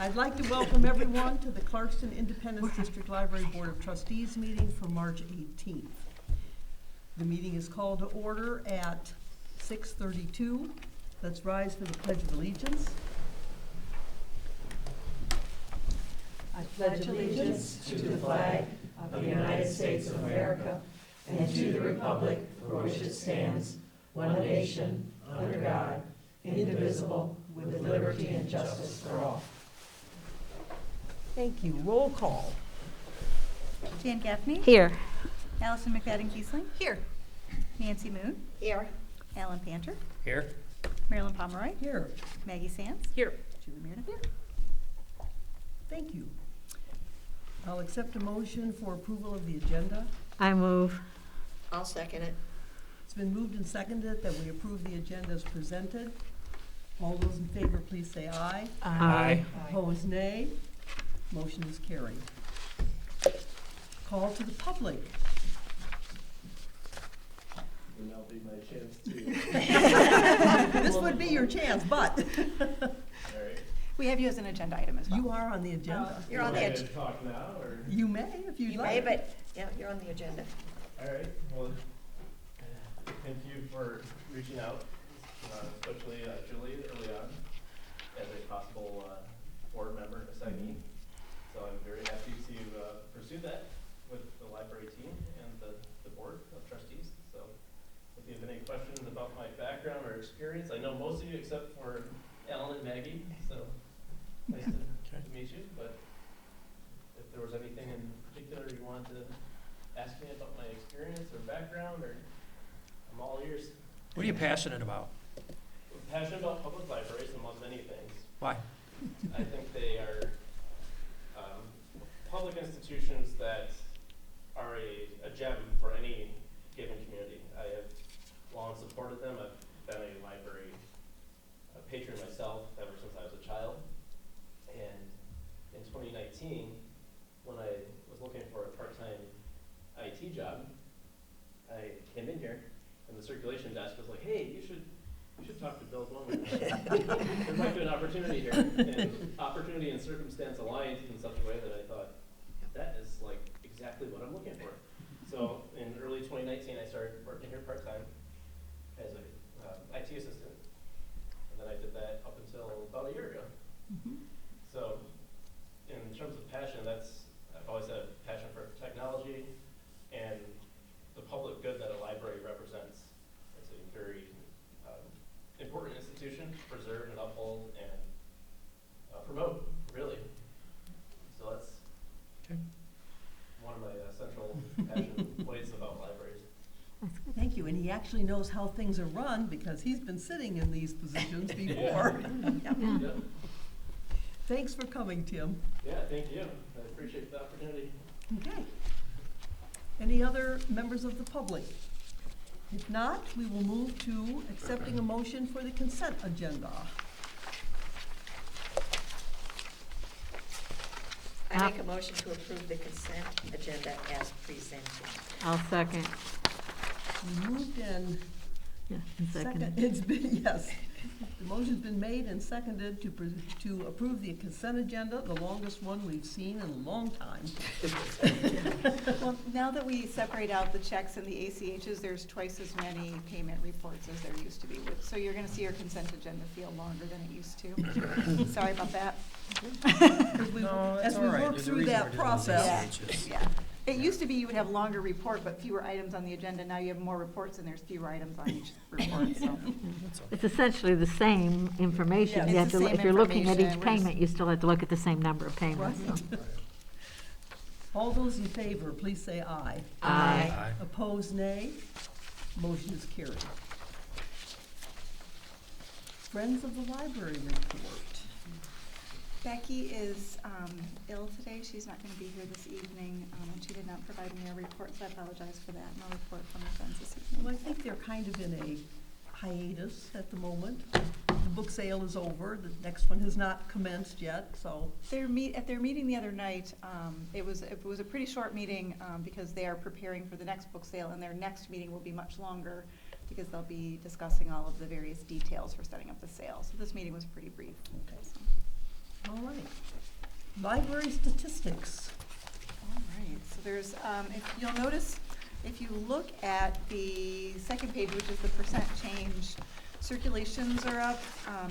I'd like to welcome everyone to the Clarkston Independence District Library Board of Trustees meeting for March 18th. The meeting is called to order at 6:32. Let's rise for the Pledge of Allegiance. I pledge allegiance to the flag of the United States of America and to the republic for which it stands, one nation, under God, indivisible, with liberty and justice for all. Thank you. Roll call. Jan Gaffney. Here. Allison McFadden Kiesling. Here. Nancy Moon. Here. Alan Panter. Here. Marilyn Pomeroy. Here. Maggie Sands. Here. Julie Meredith. Here. Thank you. I'll accept a motion for approval of the agenda. I move. I'll second it. It's been moved and seconded that we approve the agenda as presented. All those in favor, please say aye. Aye. Opposed, nay. Motion is carried. Call to the public. And that'll be my chance to. This would be your chance, but All right. We have you as an agenda item as well. you are on the agenda. You're on the Want me agenda. to talk now, or? You may if you'd You like. may, but yeah, you're on the agenda. All right, well, thank you for reaching out, especially Julie early on, as a possible board member assignee. So I'm very happy to pursue that with the library team and the board of trustees. So if you have any questions about my background or experience, I know most of you except for Alan and Maggie, so nice to meet you. But if there was anything in particular you wanted to ask me about my experience or background, or I'm all ears. What are you passionate about? I'm passionate about public libraries among many things. Why? I think they are public institutions that are a gem for any given community. I have long supported them. I've been a library patron myself ever since I was a child. And in 2019, when I was looking for a part-time IT job, I came in here, and the circulation desk was like, "Hey, you should talk to Bill Bowman. There might be an opportunity here." And opportunity and circumstance aligned in such a way that I thought, that is like exactly what I'm looking for. So in early 2019, I started working here part-time as a IT assistant. And then I did that up until about a year ago. So in terms of passion, I've always had a passion for technology and the public good that a library represents. It's a very important institution to preserve and uphold and promote, really. So that's one of my central passion points about libraries. Thank you. And he actually knows how things are run because he's been sitting in these positions before. Yeah. Thanks for coming, Tim. Yeah, thank you. I appreciate the opportunity. Okay. Any other members of the public? If not, we will move to accepting a motion for the consent agenda. I make a motion to approve the consent agenda as presented. I'll second. We moved and Yeah, and second. it's been, yes. The motion's been made and seconded to approve the consent agenda, the longest one we've seen in a long time. Well, now that we separate out the checks and the ACHs, there's twice as many payment reports as there used to be. So you're gonna see your consent agenda feel longer than it used to. Sorry about that. As we work through that process. Yeah. It used to be you would have longer report, but fewer items on the agenda. Now you have more reports and there's fewer items on each report, so. It's essentially the same information. Yeah, You it's have the to, if same you're looking at each information. We're just- payment, you still have to look at the same number of payments. Right. All those in favor, please say aye. Aye. Opposed, nay. Motion is carried. Friends of the Library report. Becky is ill today. She's not going to be here this evening, and she did not provide me a report, so I apologize for that. No report from the friends this Well, I evening. think they're kind of in a hiatus at the moment. The book sale is over. The next one has not commenced yet, so. At their meeting the other night, it was a pretty short meeting because they are preparing for the next book sale, and their next meeting will be much longer because they'll be discussing all of the various details for setting up the sale. So this meeting was pretty brief. Okay. So. All right. Library statistics. All right, so there's, if you'll notice, if you look at the second page, which is the percent change, circulations are up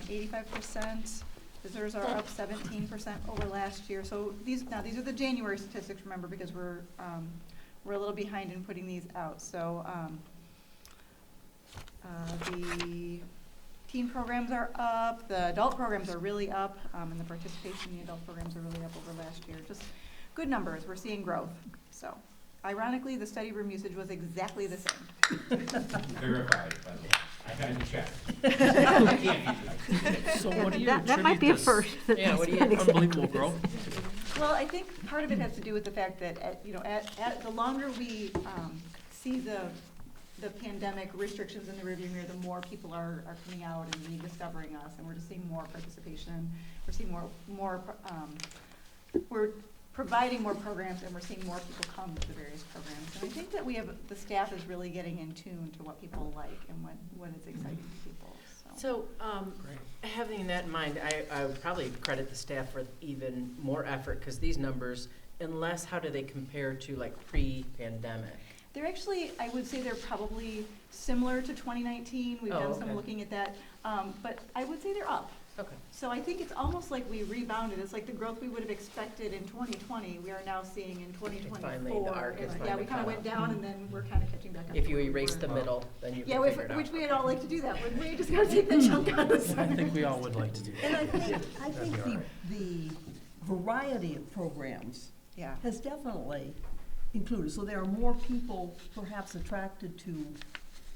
85%, visitors are up 17% over last year. So these are the January statistics, remember, because we're a little behind in putting these out. So the teen programs are up, the adult programs are really up, and the participation in the adult programs are really up over last year. Just good numbers, we're seeing growth. So ironically, the study room usage was exactly the same. Verified, by the way. I had to check. It can't be right. So what do you That might be a first. Yeah, what do you, unbelievable growth? Well, I think part of it has to do with the fact that, at the longer we see the pandemic restrictions in the rearview mirror, the more people are coming out and rediscovering us, and we're just seeing more participation. We're seeing we're providing more programs, and we're seeing more people come to the various programs. And I think that the staff is really getting in tune to what people like and what is exciting to people. So, having that in mind, I would probably credit the staff for even more effort, because these numbers, how do they compare to like pre-pandemic? They're actually, I would say they're probably similar to 2019. We've done some looking at that, but I would say they're up. Okay. So I think it's almost like we rebounded. It's like the growth we would have expected in 2020, we are now seeing in 2024. Finally, the arc is Yeah, finally we kind of caught went up. down, and then we're kind of catching back up. If to you where we erase were. the middle, then you Yeah, can figure it out. which we'd all like to do that, wouldn't we? Just gotta take that chunk out of the I center. think we all would like to do that. And I think That'd be all the variety of programs Yeah. has definitely included. So there are more people perhaps attracted to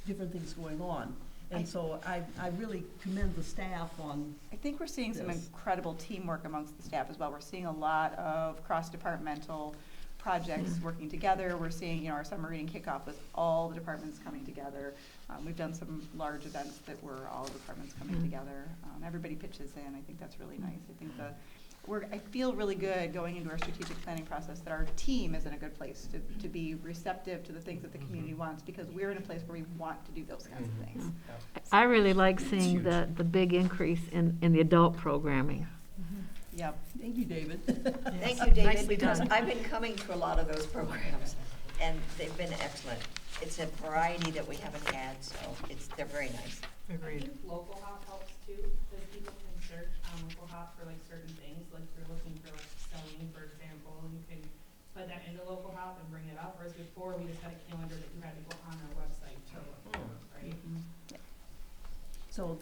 different things going on. And so I really commend the staff on. I think we're seeing some Yes. incredible teamwork amongst the staff as well. We're seeing a lot of cross-departmental projects working together. We're seeing, our summer reading kickoff with all the departments coming together. We've done some large events that were all the departments coming together. Everybody pitches in. I think that's really nice. I think I feel really good going into our strategic planning process that our team is in a good place to be receptive to the things that the community wants, because we're in a place where we want to do those kinds of things. I really like seeing the big increase in the adult programming. Yep. Thank you, David. Thank you, David, Nicely because done. I've been coming to a lot of those programs, and they've been excellent. It's a variety that we haven't had, so they're very nice. Agreed. I think local hop helps too, because people can search on local hop for like certain things, like if you're looking for like sewing, for example, you can put that into local hop and bring it up, whereas before we just had a calendar that you had to go on our website to look for, right? So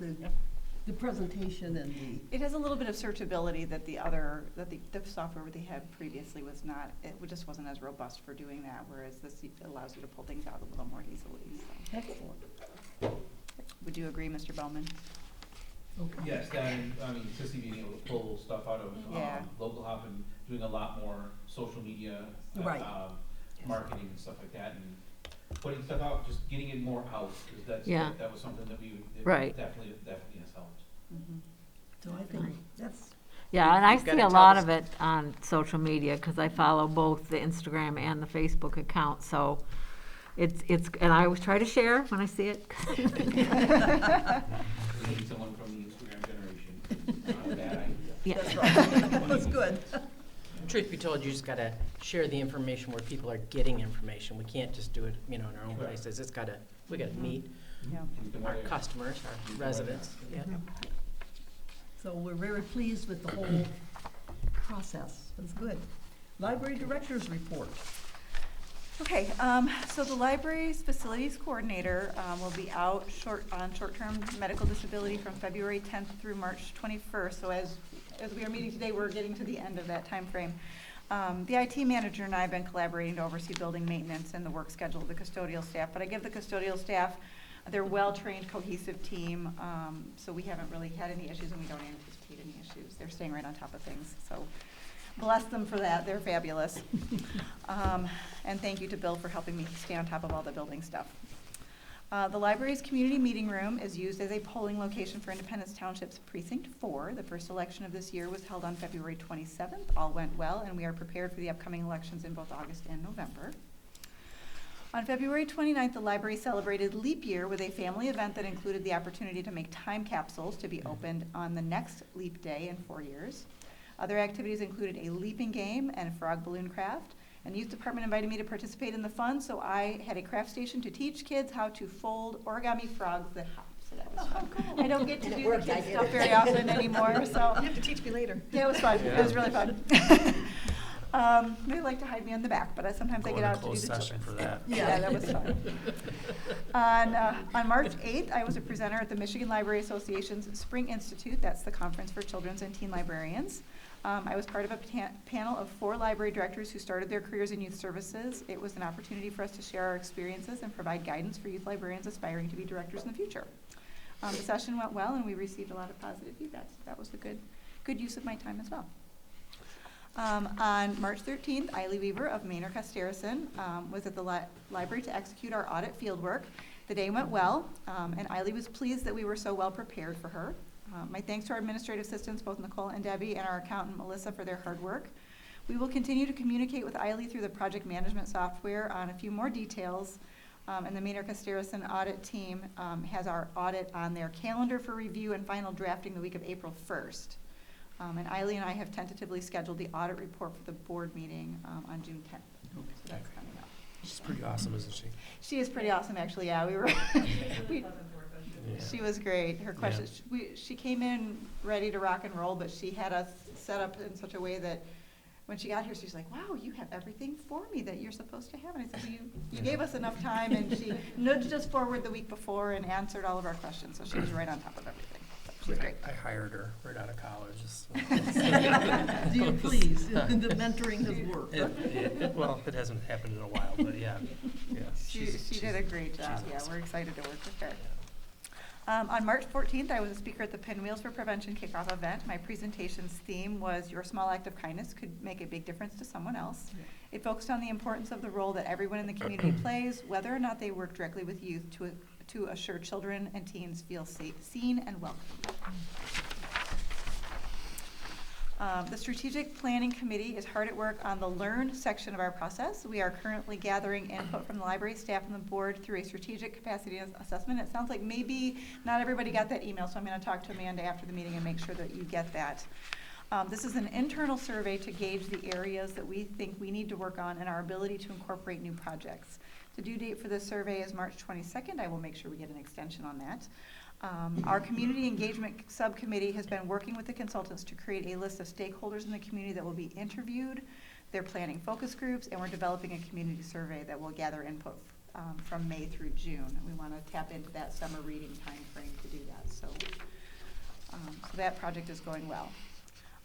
the presentation and It has a little bit of searchability that the software they had previously was not, it just wasn't as robust for doing that, whereas this allows you to pull things out a little more easily. So. excellent. Would you agree, Mr. Bowman? Okay. Yes, that, and, Sissy being able to pull stuff out of, Yeah. local hop and doing a lot more social media, Right. marketing and stuff like that, and putting stuff out, just getting it more out, because Yeah. that was something that Right. definitely has helped. So I think that's, Yeah, and I You've see gotta a tell lot us- of it on social media, because I follow both the Instagram and the Facebook account, so it's, and I always try to share when I see it. We need someone from the Instagram generation, not a bad idea. Yeah. that's right. That's good. Truth be told, you just gotta share the information where people are getting information. We can't just do it, in our own Right. places. We gotta meet Yeah. We can our write a- customers, our residents. Yeah. So we're very pleased with the whole process. That's good. Library Director's Report. Okay, so the library's facilities coordinator will be out on short-term medical disability from February 10th through March 21st. So as we are meeting today, we're getting to the end of that time frame. The IT manager and I have been collaborating to oversee building maintenance and the work schedule of the custodial staff. But I give the custodial staff, they're well-trained, cohesive team, so we haven't really had any issues, and we don't anticipate any issues. They're staying right on top of things, so bless them for that. They're fabulous. And thank you to Bill for helping me stay on top of all the building stuff. The library's community meeting room is used as a polling location for Independence Township's Precinct 4. The first election of this year was held on February 27th. All went well, and we are prepared for the upcoming elections in both August and November. On February 29th, the library celebrated Leap Year with a family event that included the opportunity to make time capsules to be opened on the next Leap Day in 4 years. Other activities included a leaping game and frog balloon craft. And the youth department invited me to participate in the fun, so I had a craft station to teach kids how to fold origami frogs that hop. So that was fun. cool. I don't get to And it do the worked, I kids did stuff it. very often anymore, so. You have to teach me later. Yeah, it was fun. It was really fun. They like to hide me on the back, but sometimes I Go get in a out to do closed the session children's. for that. Yeah, that was fun. On March 8th, I was a presenter at the Michigan Library Association's Spring Institute. That's the conference for children's and teen librarians. I was part of a panel of 4 library directors who started their careers in youth services. It was an opportunity for us to share our experiences and provide guidance for youth librarians aspiring to be directors in the future. The session went well, and we received a lot of positive feedback, so that was a good use of my time as well. On March 13th, Eiley Weaver of Maynard Casterison was at the library to execute our audit fieldwork. The day went well, and Eiley was pleased that we were so well prepared for her. My thanks to our administrative assistants, both Nicole and Debbie, and our accountant, Melissa, for their hard work. We will continue to communicate with Eiley through the project management software on a few more details, and the Maynard Casterison audit team has our audit on their calendar for review and final drafting the week of April 1st. And Eiley and I have tentatively scheduled the audit report for the board meeting on June 10th. So that's coming up. She's pretty awesome, isn't she? She is pretty awesome, actually, yeah. We were, we, Yeah. she was great. Her questions, she came in ready to rock and roll, but she had us set up in such a way that when she got here, she's like, wow, you have everything for me that you're supposed to have. And I said, well, you gave us enough time, and she nudged us forward the week before and answered all of our questions, so she was right on top of everything. So she's great. I hired her right out of college. Do you please? The mentoring has worked. Well, it hasn't happened in a while, but yeah. She did a great job. Yeah, we're excited to work with her. On March 14th, I was a speaker at the Pinwheels for Prevention kickoff event. My presentation's theme was "Your small act of kindness could make a big difference to someone else." It focused on the importance of the role that everyone in the community plays, whether or not they work directly with youth, to assure children and teens feel safe, seen and welcome. The Strategic Planning Committee is hard at work on the Learn section of our process. We are currently gathering input from the library staff and the board through a strategic capacity assessment. It sounds like maybe not everybody got that email, so I'm going to talk to Amanda after the meeting and make sure that you get that. This is an internal survey to gauge the areas that we think we need to work on and our ability to incorporate new projects. The due date for this survey is March 22nd. I will make sure we get an extension on that. Our community engagement subcommittee has been working with the consultants to create a list of stakeholders in the community that will be interviewed. They're planning focus groups, and we're developing a community survey that will gather input from May through June. We want to tap into that summer reading time frame to do that. So that project is going well.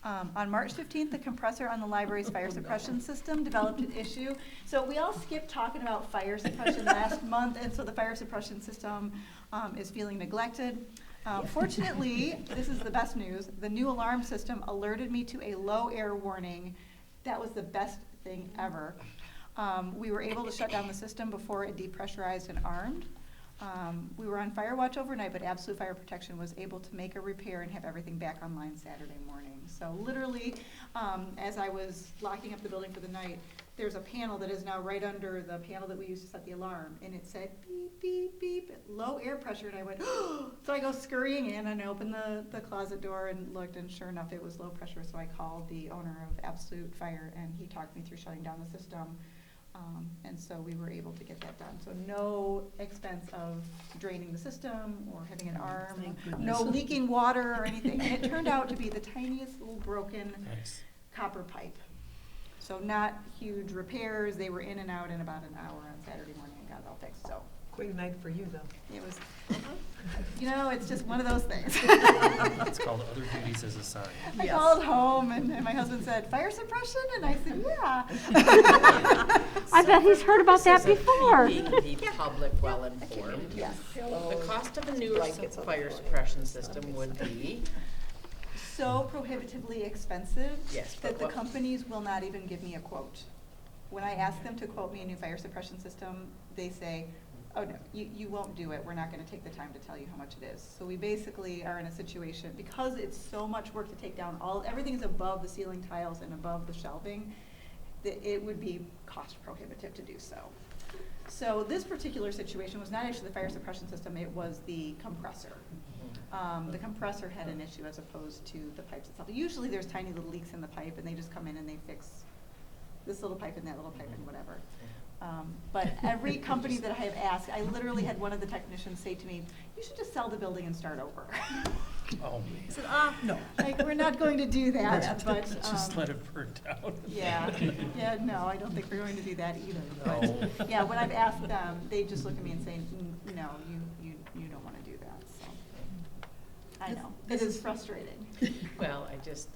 On March 15th, the compressor on the library's fire suppression system developed an issue. So we all skipped talking about fire suppression last month, and so the fire suppression system is feeling neglected. Fortunately, this is the best news, the new alarm system alerted me to a low air warning. That was the best thing ever. We were able to shut down the system before it depressurized and armed. We were on fire watch overnight, but Absolute Fire Protection was able to make a repair and have everything back online Saturday morning. So literally, as I was locking up the building for the night, there's a panel that is now right under the panel that we used to set the alarm, and it said beep, beep, beep, low air pressure, and I went, oh! So I go scurrying in, and I opened the closet door and looked, and sure enough, it was low pressure, so I called the owner of Absolute Fire, and he talked me through shutting down the system. And so we were able to get that done. So no expense of draining the system or having an arm, Thank goodness. no leaking water or anything. And it turned out to be the tiniest little broken Nice. copper pipe. So not huge repairs. They were in and out in about an hour on Saturday morning and got it all fixed. So Quick night for you, though. it was, it's just one of those things. It's called Other Duties as Assigned. I Yes. called home and my husband said, fire suppression? And I said, yeah. I bet he's heard about that before. Keeping the public well informed. Yes. The cost of a new fire suppression system would be, So prohibitively expensive Yes, that but the what- companies will not even give me a quote. When I ask them to quote me a new fire suppression system, they say, oh no, you won't do it. We're not gonna take the time to tell you how much it is. So we basically are in a situation, because it's so much work to take down everything's above the ceiling tiles and above the shelving, that it would be cost prohibitive to do so. So this particular situation was not actually the fire suppression system, it was the compressor. The compressor had an issue as opposed to the pipes itself. Usually there's tiny little leaks in the pipe and they just come in and they fix this little pipe and that little pipe and whatever. But every company that I have asked, I literally had one of the technicians say to me, you should just sell the building and start over. Oh, I man. said, no. Like, we're not going to do that, but, Just let it burn down. yeah, no, I don't think we're going to do that either. No. But, yeah, when I've asked them, they just look at me and say, no, you don't wanna do that, so. I know, it is frustrating. Well, I just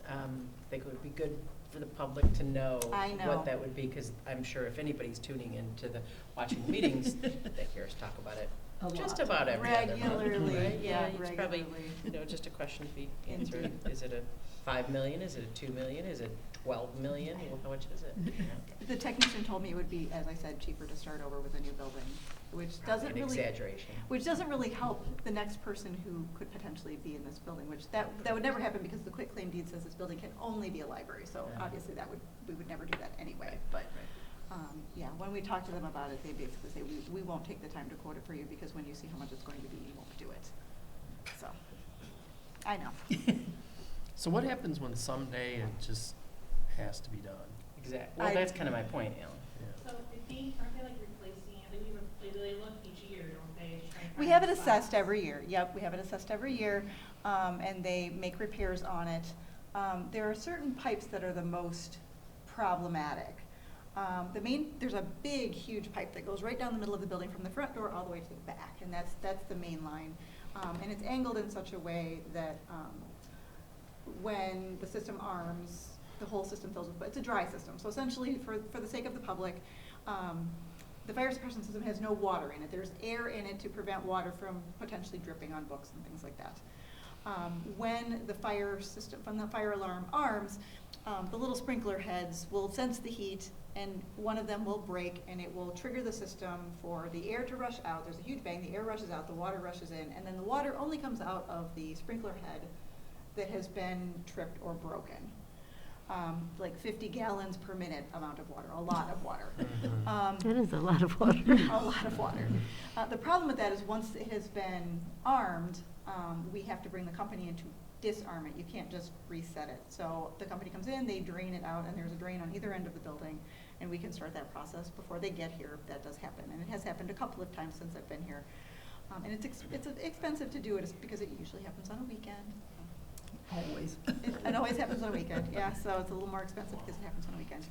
think it would be good for the public to know I know. what that would be, because I'm sure if anybody's tuning into watching the meetings, they hear us talk about it A just lot. about every other month, Regularly, right? yeah, It's probably, regularly. just a question to be answered. Indeed. Is it a 5 million? Is it a 2 million? Is it 12 million? Well, how much is it? You know? The technician told me it would be, as I said, cheaper to start over with a new building, which doesn't An really. exaggeration. Which doesn't really help the next person who could potentially be in this building, which that would never happen because the quitclaim deed says this building can only be a library, so Yeah. obviously we would never do that anyway, but, yeah, when we talk to them about it, they basically say, we won't take the time to quote it for you because when you see how much it's going to be, you won't do it. So, I know. So what happens when someday it just has to be done? Exactly. Well, I- that's kind of my point, Alan. Yeah. So aren't they like replacing it? They look each year, don't they? to try and We find have it spots? assessed every year, yep, we have it assessed every year, and they make repairs on it. There are certain pipes that are the most problematic. There's a big, huge pipe that goes right down the middle of the building from the front door all the way to the back, and that's the main line. And it's angled in such a way that, when the system arms, the whole system fills with, but it's a dry system. So essentially, for the sake of the public, the fire suppression system has no water in it. There's air in it to prevent water from potentially dripping on books and things like that. When the fire alarm arms, the little sprinkler heads will sense the heat, and one of them will break, and it will trigger the system for the air to rush out. There's a huge bang, the air rushes out, the water rushes in, and then the water only comes out of the sprinkler head that has been tripped or broken. Like 50 gallons per minute amount of water, a lot of water. That is a lot of water. A lot of water. The problem with that is once it has been armed, we have to bring the company in to disarm it. You can't just reset it. So the company comes in, they drain it out, and there's a drain on either end of the building, and we can start that process before they get here if that does happen. And it has happened a couple of times since I've been here. And it's expensive to do it because it usually happens on a weekend. Always. It always happens on a weekend, yeah, so it's a little more expensive because it happens on a weekend.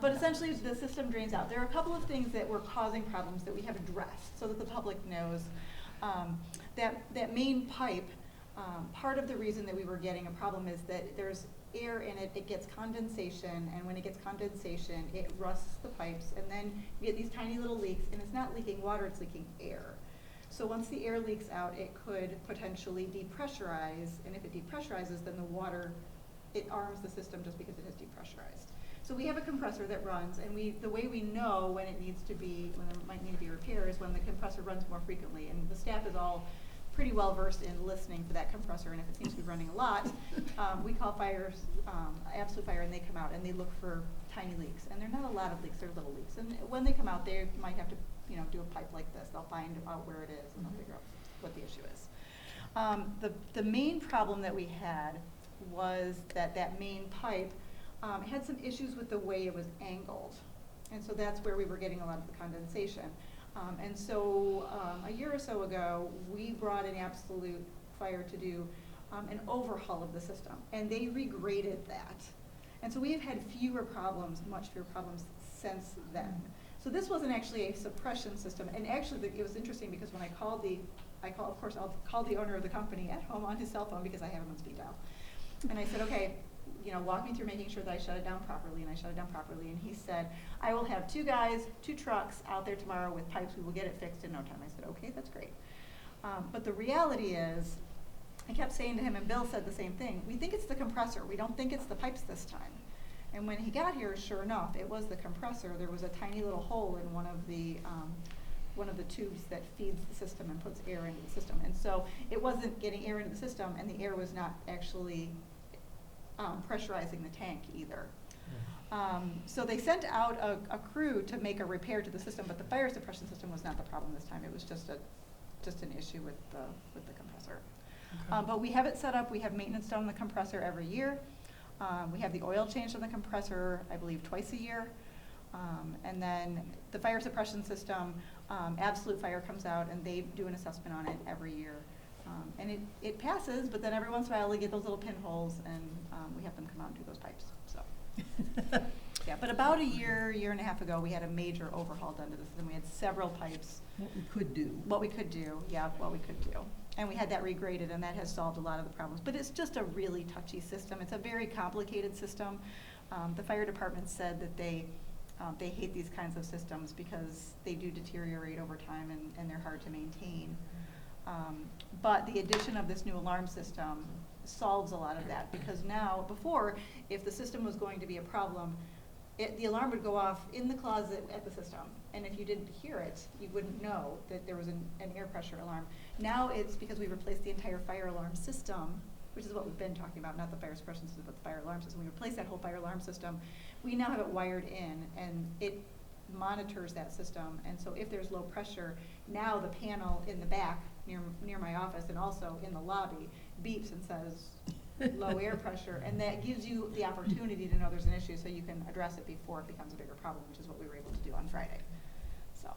But essentially, the system drains out. There are a couple of things that were causing problems that we have addressed so that the public knows. That main pipe, part of the reason that we were getting a problem is that there's air in it, it gets condensation, and when it gets condensation, it rusts the pipes, and then you get these tiny little leaks, and it's not leaking water, it's leaking air. So once the air leaks out, it could potentially depressurize, and if it depressurizes, then the water, it arms the system just because it has depressurized. So we have a compressor that runs, and the way we know when it needs to be, when there might need to be repair is when the compressor runs more frequently, and the staff is all pretty well versed in listening for that compressor, and if it seems to be running a lot, we call Absolute Fire, and they come out and they look for tiny leaks, and they're not a lot of leaks, they're little leaks, and when they come out, they might have to do a pipe like this. They'll find out where it is and they'll figure out what the issue is. The main problem that we had was that main pipe had some issues with the way it was angled. And so that's where we were getting a lot of the condensation. And so a year or so ago, we brought in Absolute Fire to do an overhaul of the system, and they regraded that. And so we've had much fewer problems since then. So this wasn't actually a suppression system, and actually it was interesting because when I called the owner of the company at home on his cell phone because I have him on speed dial. And I said, okay, walk me through making sure that I shut it down properly, and I shut it down properly. And he said, I will have 2 trucks out there tomorrow with pipes. We will get it fixed in no time. I said, okay, that's great. But the reality is, I kept saying to him, and Bill said the same thing, we think it's the compressor. We don't think it's the pipes this time. And when he got here, sure enough, it was the compressor. There was a tiny little hole in one of the tubes that feeds the system and puts air into the system. And so it wasn't getting air into the system, and the air was not actually pressurizing the tank either. So they sent out a crew to make a repair to the system, but the fire suppression system was not the problem this time. It was just an issue with the compressor. But we have it set up, we have maintenance done on the compressor every year. We have the oil changed on the compressor, I believe, twice a year. And then the fire suppression system, Absolute Fire comes out and they do an assessment on it every year. And it passes, but then every once in a while they get those little pinholes and we have them come out and do those pipes, so. Yeah, but about a year and a half ago, we had a major overhaul done to the system. We had several pipes. What we could do. What we could do, yeah, what we could do. And we had that regraded, and that has solved a lot of the problems. But it's just a really touchy system. It's a very complicated system. The fire department said that they hate these kinds of systems because they do deteriorate over time and they're hard to maintain. But the addition of this new alarm system solves a lot of that, because now, before, if the system was going to be a problem, the alarm would go off in the closet at the system, and if you didn't hear it, you wouldn't know that there was an air pressure alarm. Now it's because we replaced the entire fire alarm system, which is what we've been talking about, not the fire suppression system, but the fire alarm system. We replaced that whole fire alarm system. We now have it wired in, and it monitors that system, and so if there's low pressure, now the panel in the back near my office and also in the lobby beeps and says low air pressure, and that gives you the opportunity to know there's an issue so you can address it before it becomes a bigger problem, which is what we were able to do on Friday. So,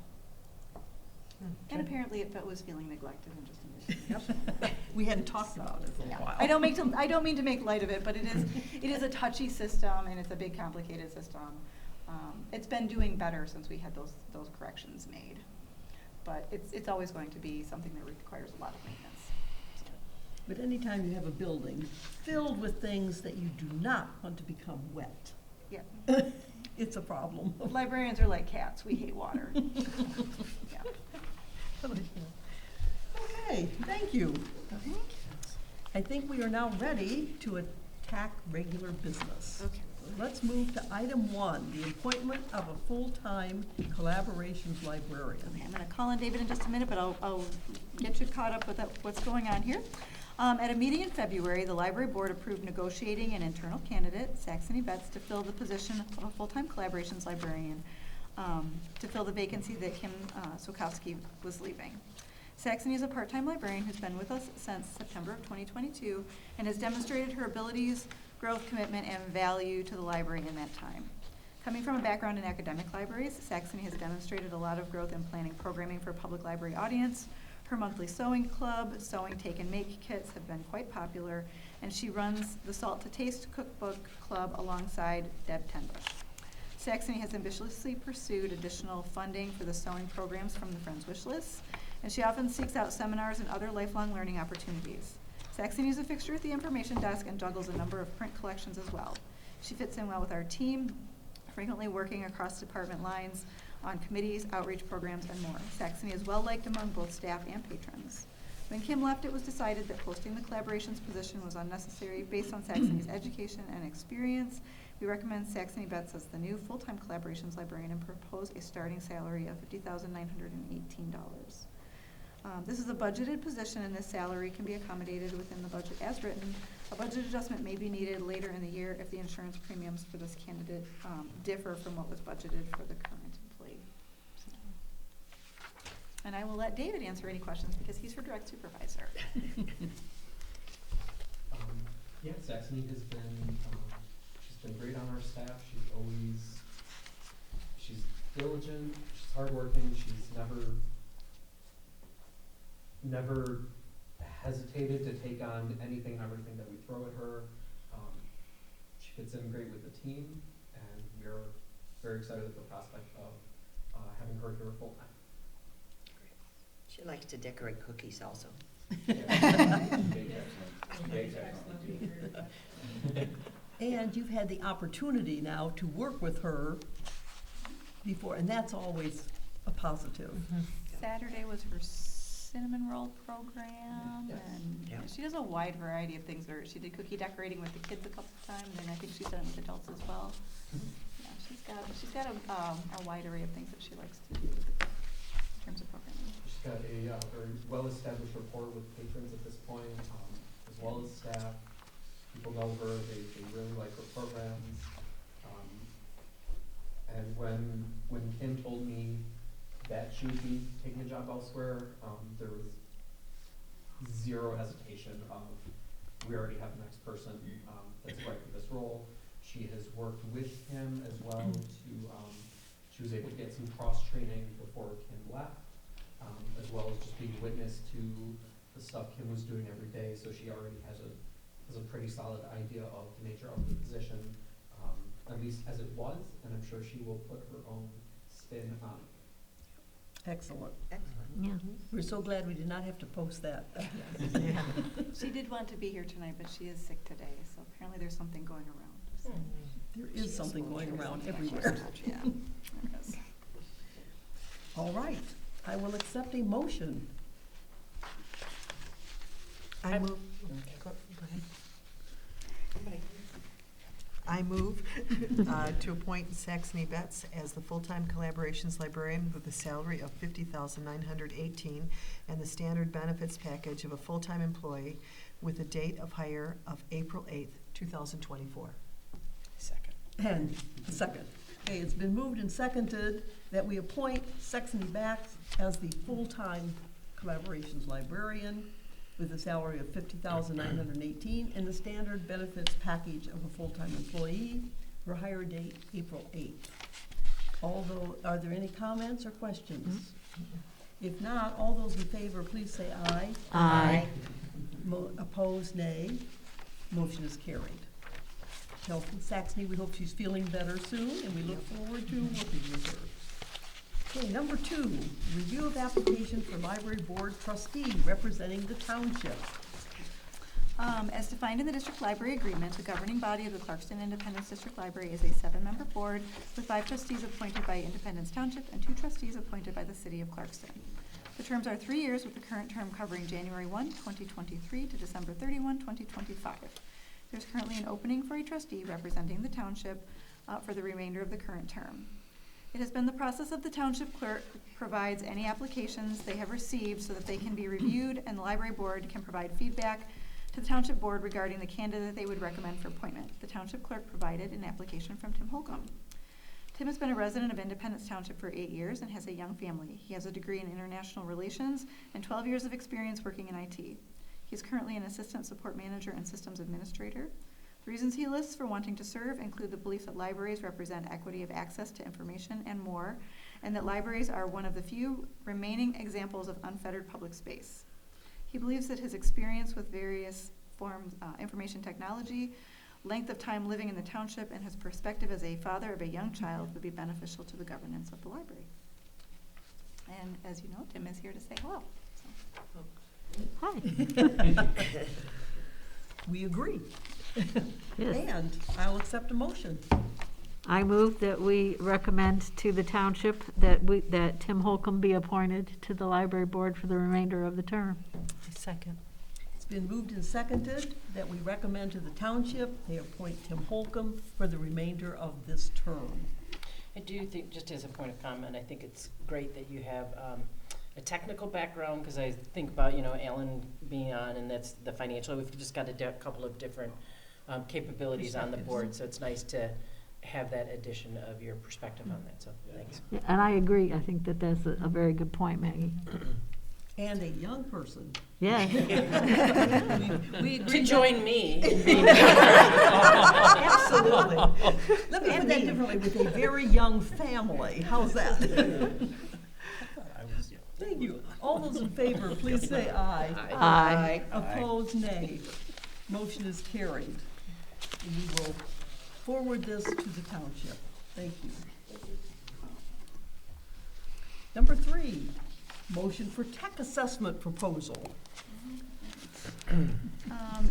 and apparently it was feeling neglected and just Yep. We hadn't talked about it for a yeah. while. I don't mean to make light of it, but it is a touchy system and it's a big complicated system. It's been doing better since we had those corrections made, but it's always going to be something that requires a lot of maintenance. But anytime you have a building filled with things that you do not want to become wet, Yeah. it's a problem. Librarians are like cats. We hate water. Yeah. Okay, thank you. I think we are now ready to attack regular business. Okay. Let's move to item 1, the appointment of a full-time collaborations librarian. Okay, I'm going to call on David in just a minute, but I'll get you caught up with what's going on here. At a meeting in February, the library board approved negotiating an internal candidate, Saxony Betts, to fill the position of a full-time collaborations librarian, to fill the vacancy that Kim Sokowski was leaving. Saxony is a part-time librarian who's been with us since September of 2022 and has demonstrated her abilities, growth, commitment, and value to the library in that time. Coming from a background in academic libraries, Saxony has demonstrated a lot of growth in planning programming for public library audience. Her monthly sewing club, Sewing Take and Make kits have been quite popular, and she runs the Salt to Taste cookbook club alongside Deb Tenbush. Saxony has ambitiously pursued additional funding for the sewing programs from the Friends Wish List, and she often seeks out seminars and other lifelong learning opportunities. Saxony is a fixture at the information desk and juggles a number of print collections as well. She fits in well with our team, frequently working across department lines on committees, outreach programs, and more. Saxony is well liked among both staff and patrons. When Kim left, it was decided that posting the collaborations position was unnecessary based on Saxony's education and experience. We recommend Saxony Betts as the new full-time collaborations librarian and propose a starting salary of $50,918. This is a budgeted position, and this salary can be accommodated within the budget as written. A budget adjustment may be needed later in the year if the insurance premiums for this candidate differ from what was budgeted for the current employee. So. And I will let David answer any questions because he's her direct supervisor. Yeah, Saxony has been, she's been great on our staff. She's diligent, she's hardworking, she's never hesitated to take on anything and everything that we throw at her. She fits in great with the team, and we're very excited at the prospect of having her here full time. She likes to decorate cookies also. And you've had the opportunity now to work with her before, and that's always a positive. Saturday was her cinnamon roll program, Yes. and Yep. she does a wide variety of things. She did cookie decorating with the kids a couple of times, and I think she's done it with adults as well. Yeah, she's got a wide array of things that she likes to do in terms of programming. She's got a very well-established rapport with patrons at this point, as well as staff. People know her, they really like her programs. And when Kim told me that she would be taking a job elsewhere, there was zero hesitation of, we already have the next person that's right for this role. She has worked with him as well to, she was able to get some cross-training before Kim left, as well as just being witness to the stuff Kim was doing every day, so she already has a pretty solid idea of the nature of the position, at least as it was, and I'm sure she will put her own spin on it. Excellent. Yeah. We're so glad we did not have to post that. She did want to be here tonight, but she is sick today, so apparently there's something going around. So. There is something going around everywhere. Yeah, there is. All right, I will accept a motion. I move. I move to appoint Saxony Betts as the full-time collaborations librarian with a salary of $50,918 and the standard benefits package of a full-time employee with a date of hire of April 8th, 2024. Second. And a second. Okay, it's been moved and seconded that we appoint Saxony Bax as the full-time collaborations librarian with a salary of $50,918 and the standard benefits package of a full-time employee for hire date April 8th. Although, are there any comments or questions? If not, all those in favor, please say aye. Aye. Opposed, nay. Motion is carried. Now, Saxony, we hope she's feeling better soon, and we look forward to working with her. Okay, number 2, review of application for library board trustee representing the township. As defined in the district library agreement, the governing body of the Clarkston Independence District Library is a 7-member board with 5 trustees appointed by Independence Township and 2 trustees appointed by the city of Clarkston. The terms are 3 years, with the current term covering January 1, 2023 to December 31, 2025. There's currently an opening for a trustee representing the township for the remainder of the current term. It has been the process of the township clerk provides any applications they have received so that they can be reviewed, and the library board can provide feedback to the township board regarding the candidate they would recommend for appointment. The township clerk provided an application from Tim Holcomb. Tim has been a resident of Independence Township for 8 years and has a young family. He has a degree in international relations and 12 years of experience working in IT. He is currently an assistant support manager and systems administrator. The reasons he lists for wanting to serve include the belief that libraries represent equity of access to information and more, and that libraries are one of the few remaining examples of unfettered public space. He believes that his experience with various forms, information technology, length of time living in the township, and his perspective as a father of a young child would be beneficial to the governance of the library. And as you know, Tim is here to say hello. So. Hi. We agree. Yes. And I'll accept a motion. I move that we recommend to the township that Tim Holcomb be appointed to the library board for the remainder of the term. Second. It's been moved and seconded that we recommend to the township they appoint Tim Holcomb for the remainder of this term. I do think, just as a point of comment, I think it's great that you have a technical background, because I think about, Alan being on, and that's the financial. We've just got a couple of different capabilities on the board, so it's nice to have that addition of your perspective on that, so thanks. Yeah, and I agree. I think that that's a very good point, Maggie. And a young person. Yeah. To join me. Absolutely. Let me put that differently, with a very young family. How's that? Thank you. All those in favor, please say aye. Aye. Opposed, nay. Motion is carried. And we will forward this to the township. Thank you. Number 3, motion for tech assessment proposal.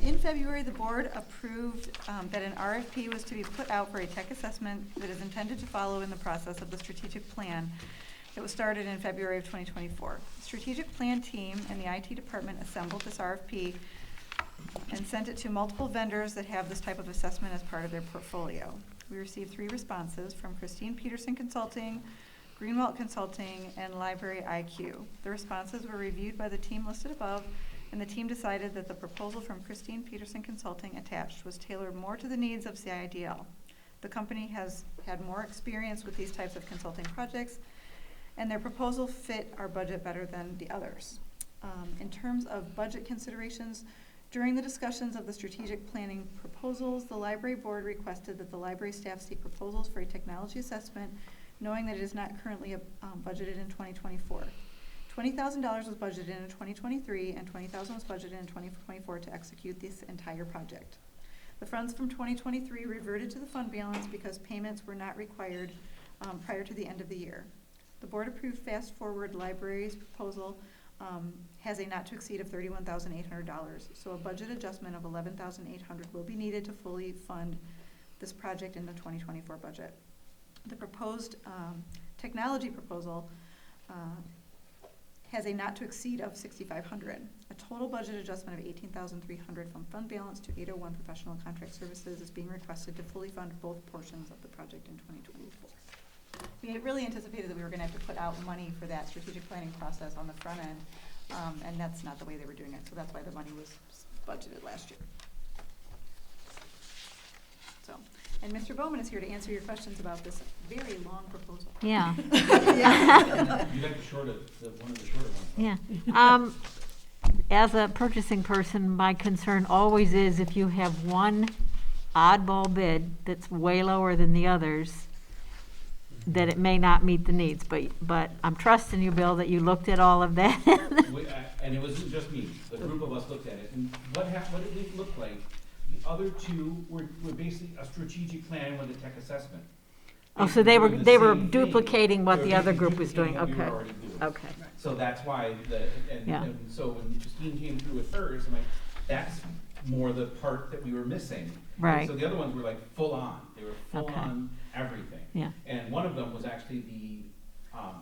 In February, the board approved that an RFP was to be put out for a tech assessment that is intended to follow in the process of the strategic plan that was started in February of 2024. The strategic plan team and the IT department assembled this RFP and sent it to multiple vendors that have this type of assessment as part of their portfolio. We received 3 responses from Christine Peterson Consulting, Greenwald Consulting, and Library IQ. The responses were reviewed by the team listed above, and the team decided that the proposal from Christine Peterson Consulting attached was tailored more to the needs of CIDL. The company has had more experience with these types of consulting projects, and their proposal fit our budget better than the others. In terms of budget considerations, during the discussions of the strategic planning proposals, the library board requested that the library staff seek proposals for a technology assessment, knowing that it is not currently budgeted in 2024. $20,000 was budgeted in 2023, and $20,000 was budgeted in 2024 to execute this entire project. The funds from 2023 reverted to the fund balance because payments were not required prior to the end of the year. The board approved Fast Forward Library's proposal has a not to exceed of $31,800, so a budget adjustment of $11,800 will be needed to fully fund this project in the 2024 budget. The proposed technology proposal has a not to exceed of $6,500. A total budget adjustment of $18,300 from fund balance to 801 professional contract services is being requested to fully fund both portions of the project in 2024. We had really anticipated that we were going to have to put out money for that strategic planning process on the front end, and that's not the way they were doing it, so that's why the money was budgeted last year. So, and Mr. Bowman is here to answer your questions about this very long proposal. Yeah. You got one of the shorter ones. Yeah. As a purchasing person, my concern always is if you have one oddball bid that's way lower than the others, that it may not meet the needs. But I'm trusting you, Bill, that you looked at all of that. And it wasn't just me, the group of us looked at it, and what did it look like? The other two were basically a strategic plan with a tech assessment. Oh, so they were Doing the same thing. duplicating what They were the other basically group was doing, duplicating what we okay. were already doing. Okay, So that's why Yeah. and so when Justine came through with hers, I'm like, that's more the part that we were missing. And Right. so the other ones were like full on, they were full Okay. on everything. yeah, And one of them was actually the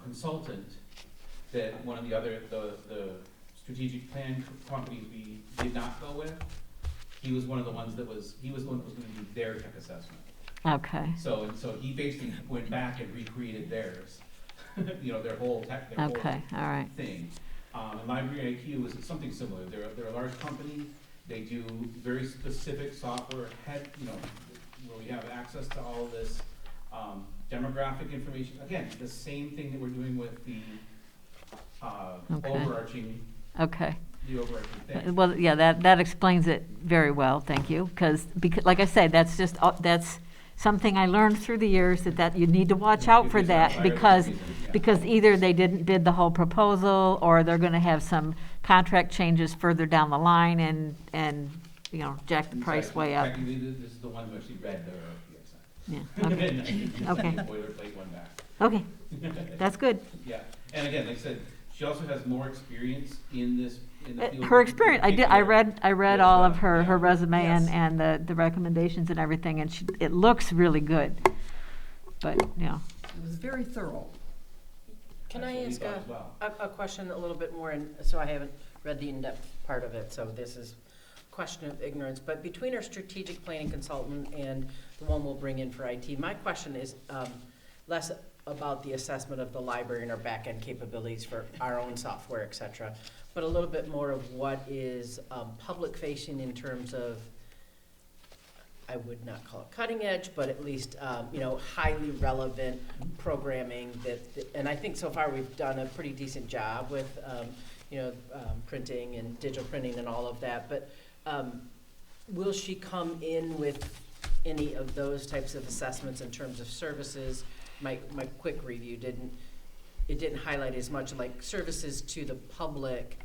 consultant that one of the other, the strategic plan companies we did not go with. He was one of the ones that was, he was the one that was gonna do their tech assessment. okay, So he basically went back and recreated theirs, their whole okay, all right, thing. And Library IQ is something similar. They're a large company. They do very specific software, where we have access to all this demographic information. Again, the same thing that we're doing with the Okay. overarching okay. thing. Well, yeah, that explains it very well, thank you, because, like I said, that's something I learned through the years, that you need to watch out for that, because either they didn't bid the whole proposal, or they're gonna have some contract changes further down the line and jack the price way up. Technically, this is the one who actually read their Yeah, okay, Okay. boilerplate one back. okay, that's good. Yeah, and again, like I said, she also has more experience in the field. Her experience, I read all of her Yeah. resume Yes. and the recommendations and everything, and it looks really good. But, It was very thorough. Can I That's ask what we thought as well. a question a little bit more, and so I haven't read the in-depth part of it, so this is question of ignorance, but between our strategic planning consultant and the one we'll bring in for IT, my question is less about the assessment of the library and our back-end capabilities for our own software, et cetera, but a little bit more of what is public-facing in terms of, I would not call it cutting edge, but at least, highly relevant programming and I think so far we've done a pretty decent job with, printing and digital printing and all of that, but will she come in with any of those types of assessments in terms of services? My quick review didn't highlight as much like services to the public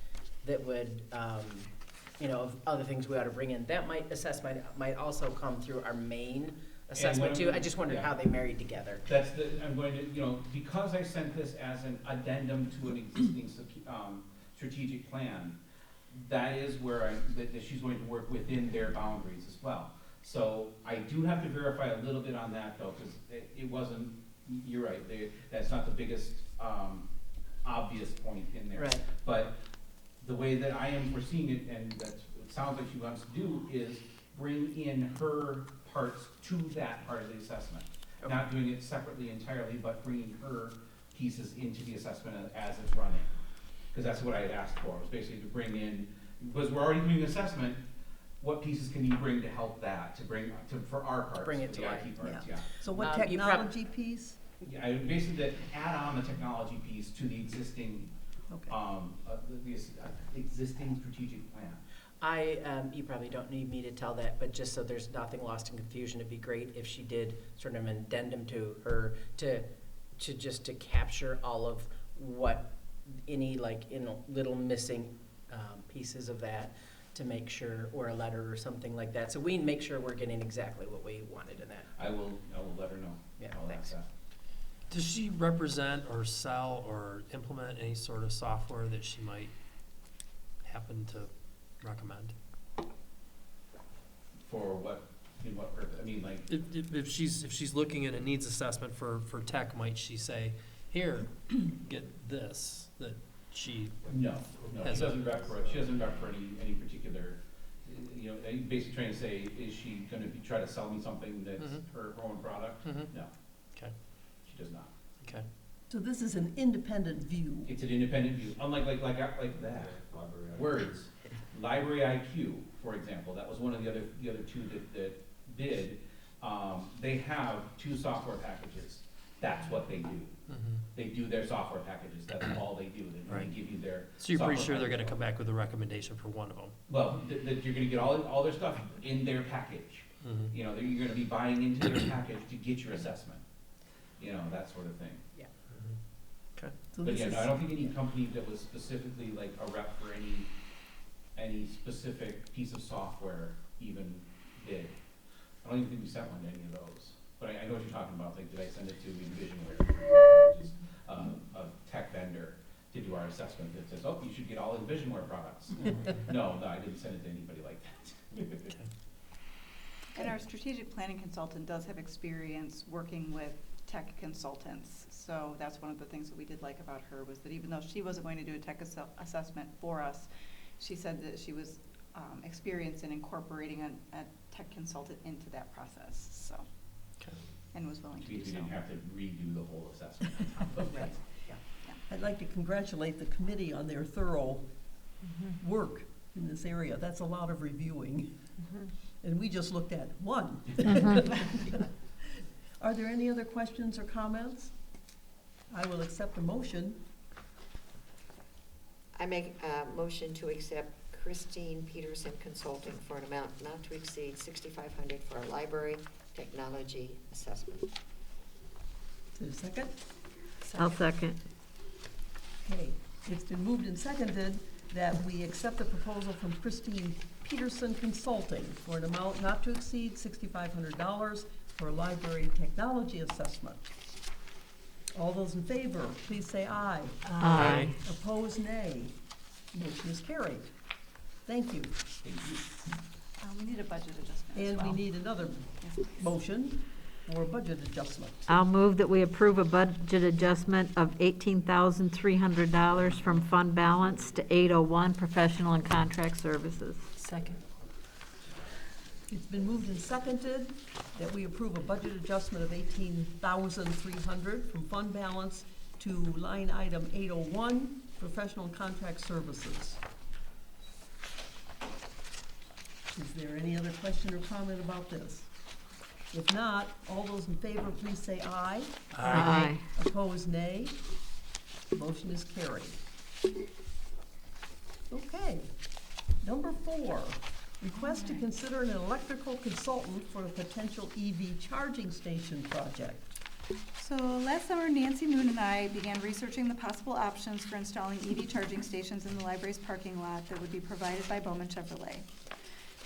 that would, of other things we ought to bring in. That might also come through our main assessment too. I just wondered how they married together. I'm going to, because I sent this as an addendum to an existing strategic plan, that is where that she's going to work within their boundaries as well. So I do have to verify a little bit on that though, because it wasn't, you're right, that's not the biggest obvious point in there. Right. But the way that I am foreseeing it, and that's what it sounds like she wants to do, is bring in her parts to that part of the assessment. Okay. Not doing it separately entirely, but bringing her pieces into the assessment as it's running. Because that's what I had asked for, was basically to bring in, because we're already doing an assessment, what pieces can you bring to help that, for our parts, Bring it the to life. IT parts, Yeah. yeah. So what You technology piece? Yeah, I basically add on the technology piece to the existing Okay. The existing strategic plan. You probably don't need me to tell that, but just so there's nothing lost in confusion, it'd be great if she did sort of an addendum to her to capture all of what any little missing pieces of that, to make sure, or a letter or something like that, so we make sure we're getting exactly what we wanted in that. I will let her know. Yeah, I'll ask thanks. that. Does she represent or sell or implement any sort of software that she might happen to recommend? For what, in what purpose? I mean, like, If she's looking at a needs assessment for tech, might she say, here, get this, that she, no, Has she a- doesn't rep for any particular, basically trying to say, is she gonna try to sell me something that's Mhm. her own product? Mhm. No. Okay. She does not. okay, So this is an independent view. It's an independent view, unlike like that. Words. Library IQ, for example, that was one of the other two that did. They have 2 software packages. That's what they do. mhm. They do their software packages. That's all they do. They only Right. give you their. So you're pretty software sure they're gonna package. come back with a recommendation for one of them? Well, that you're gonna get all their stuff in their package. Mhm. You know, that you're gonna be buying into their package to get your assessment. You know, that sort of thing. Okay. So But this yeah, is, no, I don't think any company that was specifically like a rep for any specific piece of software even did. I don't even think we sent one to any of those. But I know what you're talking about, like, did I send it to Envisionware, which is a tech vendor, to do our assessment that says, oh, you should get all Envisionware products. No, I didn't send it to anybody like that. And our strategic planning consultant does have experience working with tech consultants. So that's one of the things that we did like about her, was that even though she wasn't going to do a tech assessment for us, she said that she was experienced in incorporating a tech consultant into that process, so. Okay. And was willing to We do so. didn't have to redo the whole assessment on top of Right. that. I'd like to congratulate the committee on their thorough work in this area. That's a lot of reviewing. And we just looked at one. Are there any other questions or comments? I will accept a motion. I make a motion to accept Christine Peterson Consulting for an amount not to exceed $6,500 for a library technology assessment. Is there a second? I'll second. Okay, it's been moved and seconded that we accept the proposal from Christine Peterson Consulting for an amount not to exceed $6,500 for a library technology assessment. All those in favor, please say aye. Aye. Opposed, nay. Motion is carried. Thank you. Thank you. We need a budget adjustment as And we well. need another Yes, please. motion for budget adjustment. I'll move that we approve a budget adjustment of $18,300 from fund balance to 801 professional and contract services. Second. It's been moved and seconded that we approve a budget adjustment of $18,300 from fund balance to line item 801, professional and contract services. Is there any other question or comment about this? If not, all those in favor, please say aye. Aye. Opposed, nay. Motion is carried. Okay. Number 4, request to consider an electrical consultant for a potential EV charging station project. So last summer, Nancy Moon and I began researching the possible options for installing EV charging stations in the library's parking lot that would be provided by Bowman Chevrolet.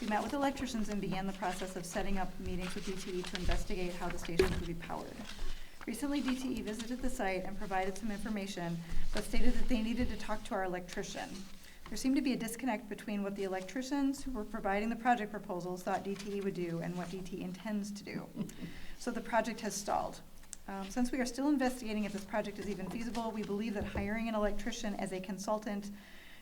We met with electricians and began the process of setting up meetings with DTE to investigate how the stations would be powered. Recently, DTE visited the site and provided some information, but stated that they needed to talk to our electrician. There seemed to be a disconnect between what the electricians who were providing the project proposals thought DTE would do and what DTE intends to do. So the project has stalled. Since we are still investigating if this project is even feasible, we believe that hiring an electrician as a consultant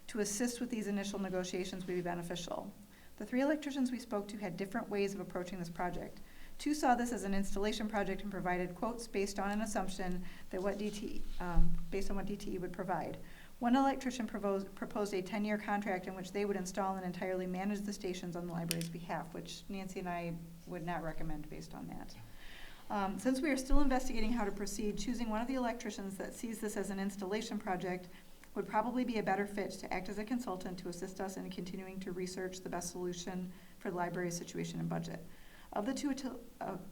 to assist with these initial negotiations would be beneficial. The 3 electricians we spoke to had different ways of approaching this project. 2 saw this as an installation project and provided quotes based on an assumption that based on what DTE would provide. One electrician proposed a 10-year contract in which they would install and entirely manage the stations on the library's behalf, which Nancy and I would not recommend based on that. Since we are still investigating how to proceed, choosing one of the electricians that sees this as an installation project would probably be a better fit to act as a consultant to assist us in continuing to research the best solution for the library's situation and budget. Of the two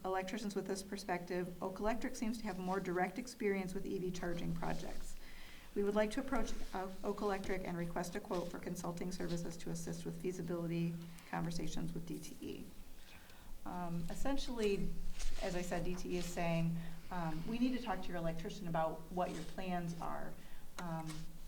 electricians with this perspective, Oak Electric seems to have more direct experience with EV charging projects. We would like to approach Oak Electric and request a quote for consulting services to assist with feasibility conversations with DTE. Essentially, as I said, DTE is saying, we need to talk to your electrician about what your plans are.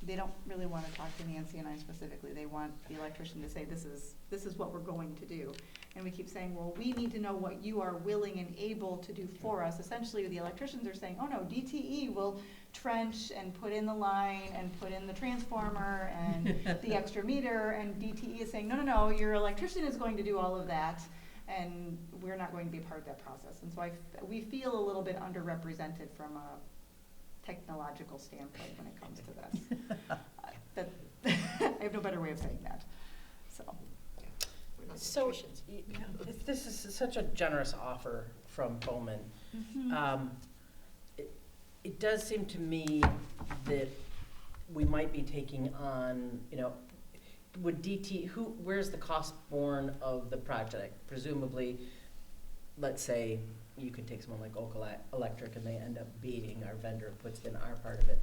They don't really want to talk to Nancy and I specifically. They want the electrician to say, this is what we're going to do. And we keep saying, well, we need to know what you are willing and able to do for us. Essentially, the electricians are saying, oh no, DTE will trench and put in the line and put in the transformer and the extra meter, and DTE is saying, no, your electrician is going to do all of that, and we're not going to be a part of that process. And so we feel a little bit underrepresented from a technological standpoint when it comes to this. I have no better way of saying that, so. We're not So, electricians. This is such a generous offer from Bowman. Mhm. It does seem to me that we might be taking on, would where's the cost borne of the project? Presumably, let's say you could take someone like Oak Electric and they end up beating our vendor, puts in our part of it.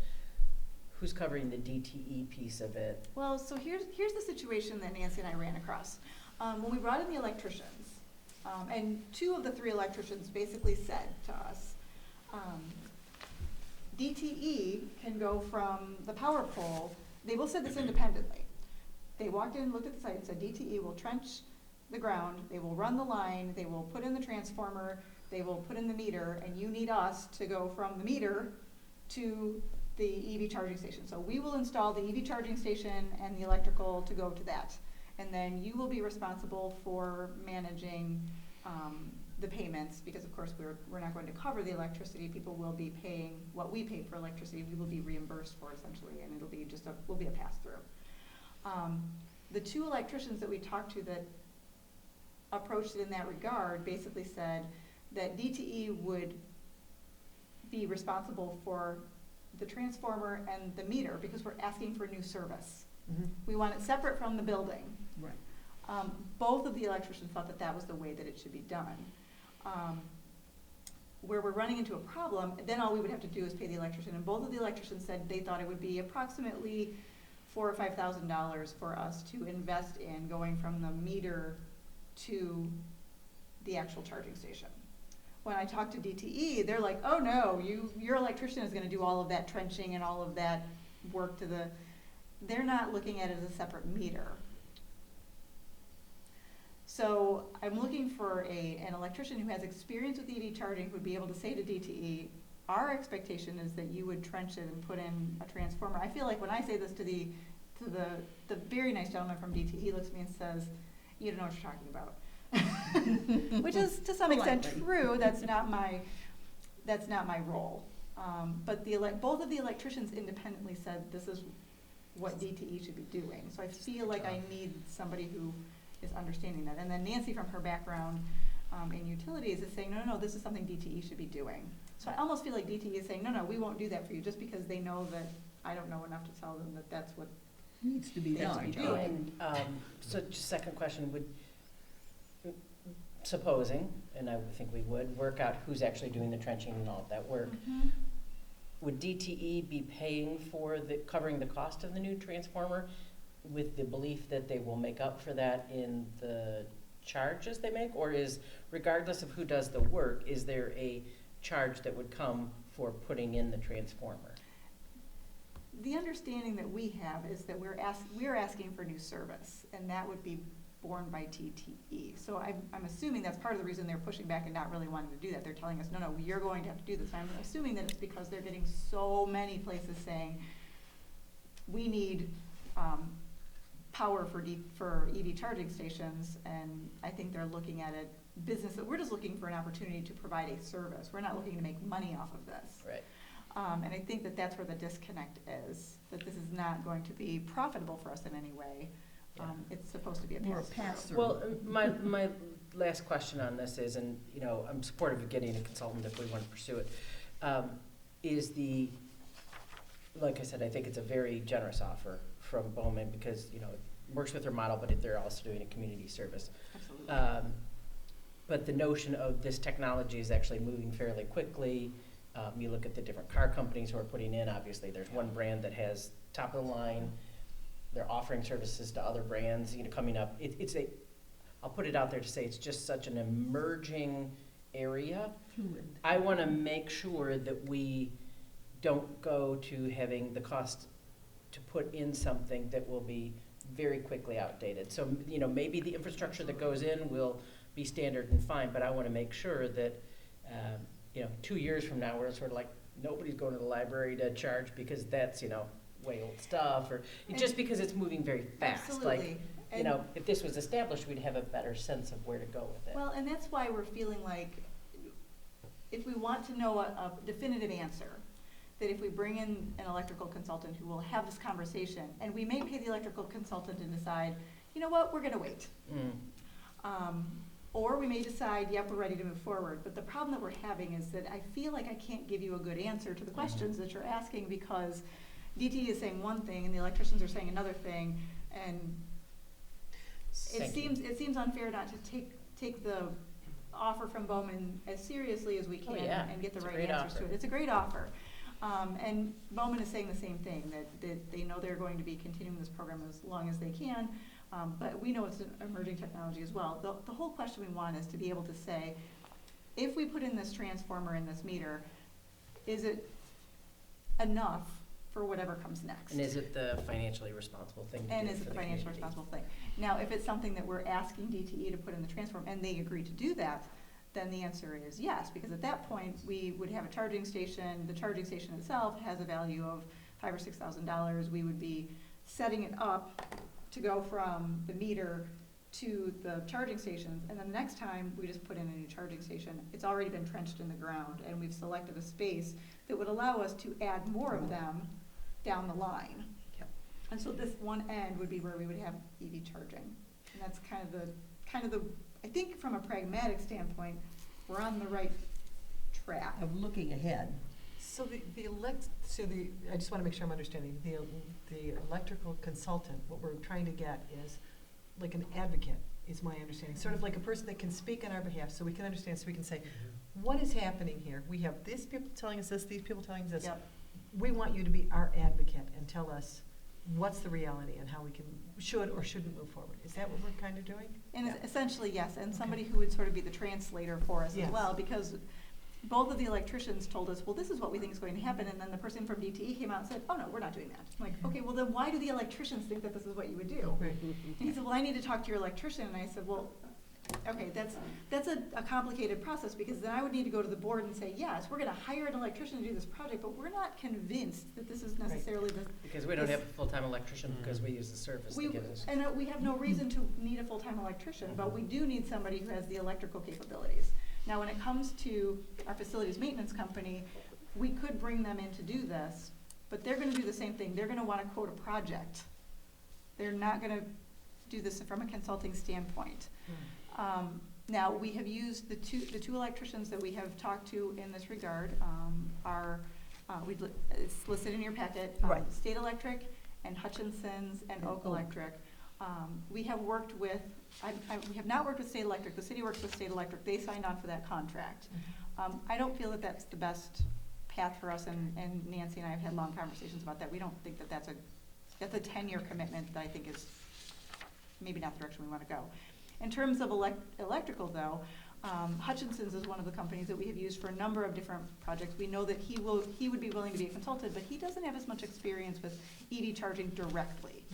Who's covering the DTE piece of it? Well, so here's the situation that Nancy and I ran across. When we brought in the electricians, and 2 of the 3 electricians basically said to us, DTE can go from the power pole. They both said this independently. They walked in, looked at the site, and said DTE will trench the ground, they will run the line, they will put in the transformer, they will put in the meter, and you need us to go from the meter to the EV charging station. So we will install the EV charging station and the electrical to go to that. And then you will be responsible for managing the payments, because of course we're not going to cover the electricity. People will be paying what we pay for electricity. We will be reimbursed for essentially, and it'll be will be a pass-through. The 2 electricians that we talked to that approached it in that regard basically said that DTE would be responsible for the transformer and the meter because we're asking for new service. Mm-hmm. We want it separate from the building. Right. Both of the electricians thought that was the way that it should be done. Where we're running into a problem, then all we would have to do is pay the electrician. And both of the electricians said they thought it would be approximately $4,000 or $5,000 for us to invest in going from the meter to the actual charging station. When I talked to DTE, they're like, oh no, your electrician is gonna do all of that trenching and all of that work they're not looking at it as a separate meter. So I'm looking for an electrician who has experience with EV charging who would be able to say to DTE, our expectation is that you would trench it and put in a transformer. I feel like when I say this to the very nice gentleman from DTE, he looks at me and says, you don't know what you're talking about. Which is to some extent true. That's not my role. But both of the electricians independently said this is what DTE should be doing. So I feel like I need somebody who is understanding that. And then Nancy, from her background in utilities, is saying, no, this is something DTE should be doing. So I almost feel like DTE is saying, no, we won't do that for you, just because they know that I don't know enough to tell them that that's what Needs to be they have to done. be doing. So just second question, supposing, and I would think we would, work out who's actually doing the trenching and all of that work, Mhm. would DTE be paying for covering the cost of the new transformer with the belief that they will make up for that in the charges they make? Or regardless of who does the work, is there a charge that would come for putting in the transformer? The understanding that we have is that we're asking for new service, and that would be borne by TTE. So I'm assuming that's part of the reason they're pushing back and not really wanting to do that. They're telling us, no, you're going to have to do this. I'm assuming that it's because they're getting so many places saying, we need power for EV charging stations, and I think they're looking at it we're just looking for an opportunity to provide a service. We're not looking to make money off of this. Right. And I think that that's where the disconnect is, that this is not going to be profitable for us in any way. It's supposed to be a More a pass-through. pass-through. Well, my last question on this is, and I'm supportive of getting a consultant if we want to pursue it, is like I said, I think it's a very generous offer from Bowman because, you know, it works with their model, but they're also doing a community service. Absolutely. But the notion of this technology is actually moving fairly quickly. You look at the different car companies who are putting in, obviously, there's one brand that has top of the line. They're offering services to other brands, you know, coming up. I'll put it out there to say it's just such an emerging area. I want to make sure that we don't go to having the cost to put in something that will be very quickly outdated. So, you know, maybe the infrastructure that goes in will be standard and fine, but I want to make sure that, you know, 2 years from now, we're sort of like, nobody's going to the library to charge because that's, you know, way old stuff, or just because it's moving very fast. Absolutely. Like, you know, if this was established, we'd have a better sense of where to go with it. Well, and that's why we're feeling like, if we want to know a definitive answer, that if we bring in an electrical consultant who will have this conversation, and we may pay the electrical consultant and decide, you know what, we're gonna wait. Or we may decide, yep, we're ready to move forward. But the problem that we're having is that I feel like I can't give you a good answer to the questions that you're asking because DTE is saying one thing and the electricians are saying another thing, and it seems unfair not to take the offer from Bowman as seriously as we can and get the right answers to it. It's a great offer. And Bowman is saying the same thing, that they know they're going to be continuing this program as long as they can, but we know it's an emerging technology as well. The whole question we want is to be able to say, if we put in this transformer in this meter, is it enough for whatever comes next? And is it the financially responsible thing to do? And is it for the the financially community? responsible thing? Now, if it's something that we're asking DTE to put in the transformer and they agree to do that, then the answer is yes, because at that point, we would have a charging station. The charging station itself has a value of $5,000 or $6,000. We would be setting it up to go from the meter to the charging stations, and then the next time we just put in a new charging station. It's already been trenched in the ground, and we've selected a space that would allow us to add more of them down the line. Yep. And so this one end would be where we would have EV charging, and that's kind of the. I think from a pragmatic standpoint, we're on the right track. Of looking ahead. So I just want to make sure I'm understanding, the electrical consultant, what we're trying to get is like an advocate, is my understanding. Sort of like a person that can speak on our behalf, so we can understand, so we can say, what is happening here? We have these people telling us this, these people telling us this. Yep. We want you to be our advocate and tell us what's the reality and how we should or shouldn't move forward. Is that what we're kind of doing? And essentially, yes, and somebody who would sort of be the translator for us as Yes. well, because both of the electricians told us, well, this is what we think is going to happen, and then the person from DTE came out and said, oh, no, we're not doing that. I'm like, okay, well, then why do the electricians think that this is what you would do? Right. And he said, well, I need to talk to your electrician, and I said, well, okay, that's a complicated process, because then I would need to go to the board and say, yes, we're gonna hire an electrician to do this project, but we're not convinced that this is necessarily the. Because we don't have a full-time electrician because we use the service to give us. And we have no reason to need a full-time electrician, but we do need somebody who has the electrical capabilities. Now, when it comes to our facilities maintenance company, we could bring them in to do this, but they're gonna do the same thing. They're gonna wanna quote a project. They're not gonna do this from a consulting standpoint. Now, we have used the two electricians that we have talked to in this regard, it's listed in your packet, Right. State Electric and Hutchinson's and Oak Electric. We have worked with, we have not worked with State Electric. The city works with State Electric. They signed on for that contract. I don't feel that that's the best path for us, and Nancy and I have had long conversations about that. We don't think that that's a 10-year commitment that I think is maybe not the direction we want to go. In terms of electrical, though, Hutchinson's is one of the companies that we have used for a number of different projects. We know that he would be willing to be a consultant, but he doesn't have as much experience with EV charging directly.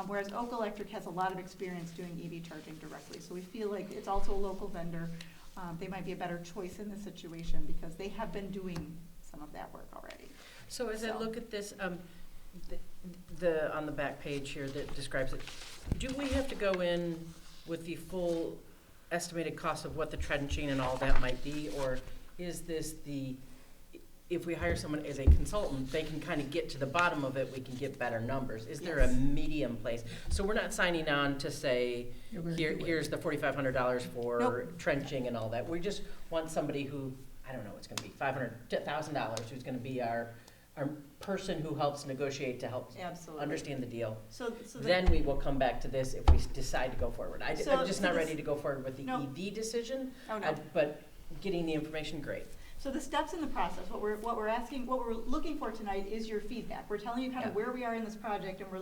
Whereas Oak Electric has a lot of experience doing EV charging directly. So we feel like it's also a local vendor. They might be a better choice in this situation because they have been doing some of that work already. So as I look at this, the on the back page here that describes it, do we have to go in with the full estimated cost of what the trenching and all that might be, or is this if we hire someone as a consultant, they can kind of get to the bottom of it, we can get better numbers? Is there a medium place? So we're not signing on to say, here's the $4,500 for trenching and all that. We just want somebody who, I don't know, it's gonna be $500,000 who's gonna be our our person who helps negotiate to help Absolutely. understand the deal. So the- Then we will come back to this if we decide to go forward. I'm So- just so not this- ready to go forward with the No. ED decision, Oh, no. but getting the information, great. So the steps in the process, what we're looking for tonight is your feedback. We're telling you kind of Yeah. where we are in this project, and we're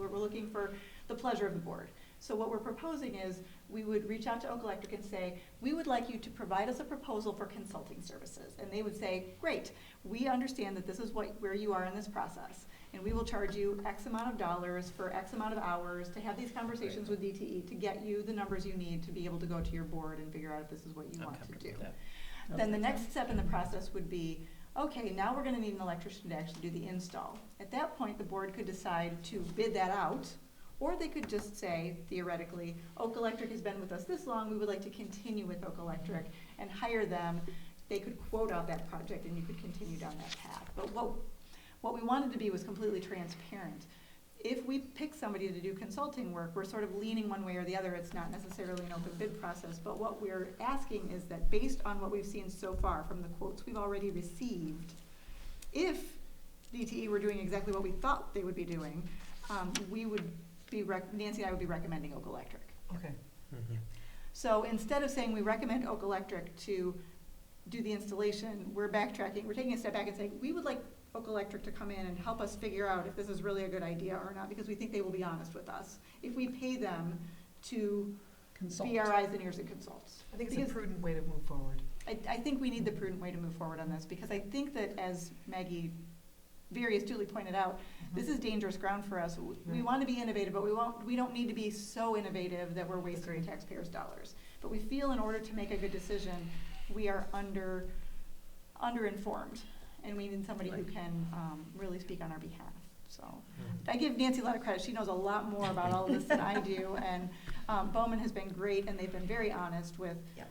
looking for the pleasure of the board. So what we're proposing is, we would reach out to Oak Electric and say, we would like you to provide us a proposal for consulting services. And they would say, great, we understand that this is where you are in this process, and we will charge you X amount of dollars for X amount of hours to have these conversations with DTE to get you the numbers you need to be able to go to your board and figure out if this is what you I'm want to comfortable do. with that. Then the next step in the process would be, okay, now we're gonna need an electrician to actually do the install. At that point, the board could decide to bid that out, or they could just say, theoretically, Oak Electric has been with us this long, we would like to continue with Oak Electric and hire them. They could quote out that project and you could continue down that path. But what we wanted to be was completely transparent. If we pick somebody to do consulting work, we're sort of leaning one way or the other. It's not necessarily an open bid process, but what we're asking is that based on what we've seen so far from the quotes we've already received, if DTE were doing exactly what we thought they would be doing, we would be, Nancy and I would be recommending Oak Electric. Okay. So instead of saying we recommend Oak Electric to do the installation, we're backtracking, we're taking a step back and saying, we would like Oak Electric to come in and help us figure out if this is really a good idea or not, because we think they will be honest with us. If we pay them to Consult. be our eyes and ears and consults. I think it's Because a prudent way to move forward. I think we need the prudent way to move forward on this, because I think that, as Maggie very astutely pointed out, this is dangerous ground for us. We Right. want to be innovative, but we don't need to be so innovative that we're wasting Agreed. taxpayers' dollars. But we feel in order to make a good decision, we are underinformed, and we need somebody who can really speak on our behalf. So I give Nancy a lot of credit. She knows a lot more about all of this than I do, and Bowman has been great, and they've been very honest with Yeah.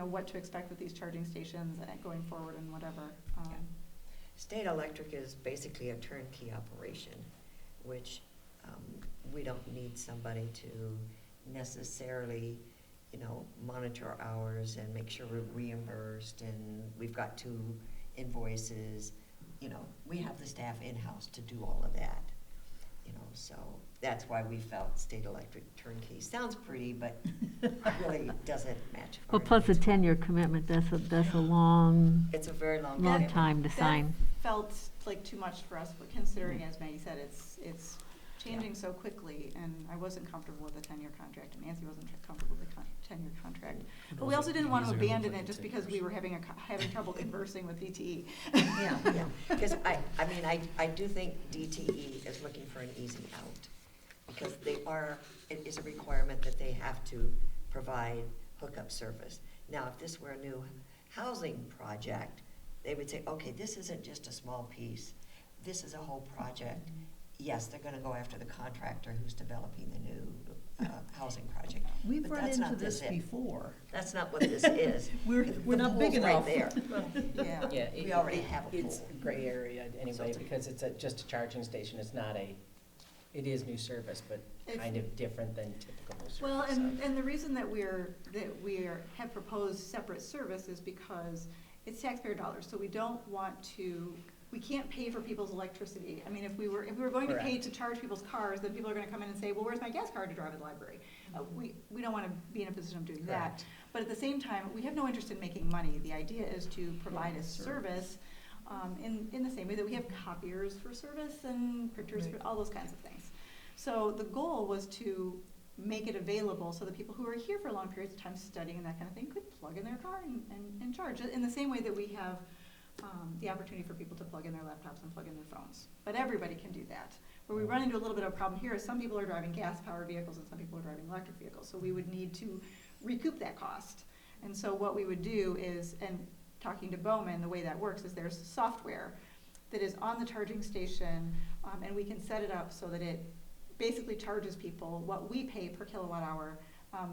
what to expect with these charging stations and going forward and whatever. Yeah. State Electric is basically a turnkey operation, which we don't need somebody to necessarily, monitor hours and make sure we're reimbursed and we've got 2 invoices. We have the staff in-house to do all of that, so that's why we felt State Electric turnkey. Sounds pretty, but really doesn't match our Well, plus a needs. 10-year commitment, that's a long, It's a very long long commitment. time to That sign. felt like too much for us, but considering, as Maggie said, it's changing so quickly, and I wasn't comfortable with a 10-year contract, and Nancy wasn't comfortable with a 10-year contract. But we also didn't want to abandon it just because we were having trouble conversing with DTE. Yeah, because I do think DTE is looking for an easy out, because it is a requirement that they have to provide hookup service. Now, if this were a new housing project, they would say, okay, this isn't just a small piece, this is a whole project. Yes, they're gonna go after the contractor who's developing the new housing project. We've But run that's into not this it. before. That's not what this is. We're The not big pool's right enough. there. Yeah. Yeah. We already have a It's pool. gray area anyway, So it's a- because it's just a charging station, it is new service, but It's- kind of different than typical new service. Well, so. and the reason that have proposed separate service is because it's taxpayer dollars, so we can't pay for people's electricity. I mean, if we were going to pay Correct. to charge people's cars, then people are gonna come in and say, well, where's my gas card to drive to the library? We don't wanna be in a position of doing that. Correct. But at the same time, we have no interest in making money. The idea is to provide a service, in the same way that we have copiers for service and printers for all those kinds of things. So the goal was to make it available so that people who are here for long periods of time studying and that kind of thing could plug in their car and charge it, in the same way that we have the opportunity for people to plug in their laptops and plug in their phones. But everybody can do that. Where we run into a little bit of a problem here is some people are driving gas-powered vehicles and some people are driving electric vehicles. So we would need to recoup that cost. And so what we would do is, and talking to Bowman, the way that works is there's software that is on the charging station, and we can set it up so that it basically charges people what we pay per kilowatt hour.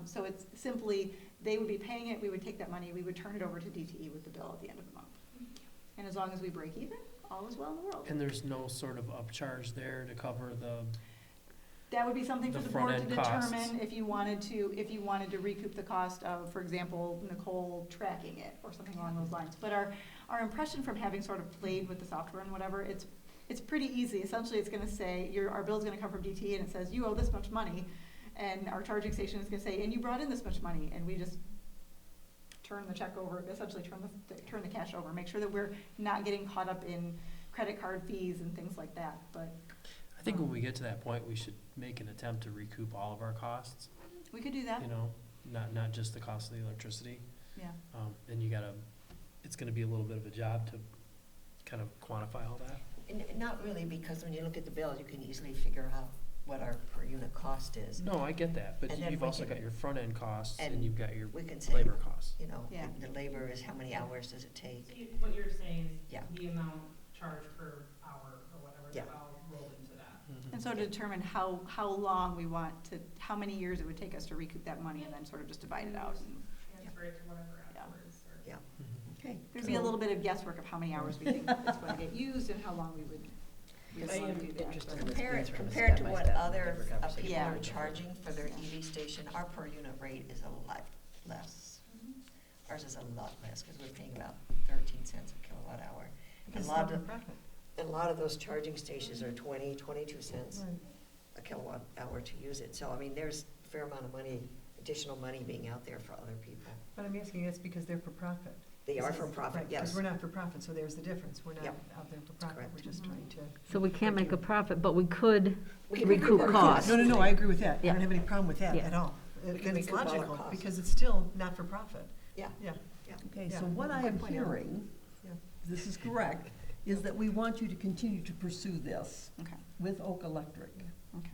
So it's simply, they would be paying it, we would take that money, we would turn it over to DTE with the bill at the end of the month. And as long as we break even, all is well in the world. And there's no sort of upcharge there to cover the That would be something for The the board to front-end costs. determine if you wanted to recoup the cost of, for example, Nicole tracking it or something along those lines. But our impression from having sort of played with the software and whatever, it's pretty easy. Essentially, it's gonna say, our bill's gonna come from DTE and it says, you owe this much money. And our charging station is gonna say, and you brought in this much money. And we just turn the check over, essentially turn the cash over, make sure that we're not getting caught up in credit card fees and things like that, but. I think when we get to that point, we should make an attempt to recoup all of our costs, We could do that, you know, not just the cost of the electricity. yeah. And it's gonna be a little bit of a job to kind of quantify all that. And not really, because when you look at the bill, you can easily figure out what our per unit cost is. No, I get that, but And then you've we also can- got your front-end costs and and you've got your We can say, labor costs. you know, Yeah. the labor is how many hours does it take? So what you're saying is Yeah. the amount charged per hour or whatever, Yeah. that's all rolled into that. And so to determine how long we want to, how many years it would take us to recoup that money and then sort of just divide it out. And Transfer it to whatever Yeah. afterwards, or. Yeah. Mhm. Okay. there'd be a little bit of guesswork of how many hours we think it's going to get used and how long we would I want am to do that. interested but- in this Compared being sort of a to what step-by-step other different conversation. people Yeah. are charging for their EV station, our per unit rate is a lot less. Ours is a lot less, because we're paying about 13 cents a kilowatt hour. And a lot of those charging stations are 22 cents a kilowatt hour to use it. So, I mean, there's a fair amount of money, additional money being out there for other people. But I'm asking, that's because they're for profit. They are for profit, yes. Because we're not for profit, so there's the difference. We're not Yep. out there for profit, Correct. we're just trying to. So we can't make a profit, but we could We can recoup our costs. No, I agree with that. I Yeah. don't have any problem with that Yeah. at all. We can And it's recoup all our logical, costs. because it's still not for profit. Yeah. Yeah. Okay, Yeah. so what I Good am point, Ellen. hearing, Yeah. this is correct, is that we want you to continue to pursue this Okay, with Oak Electric. okay.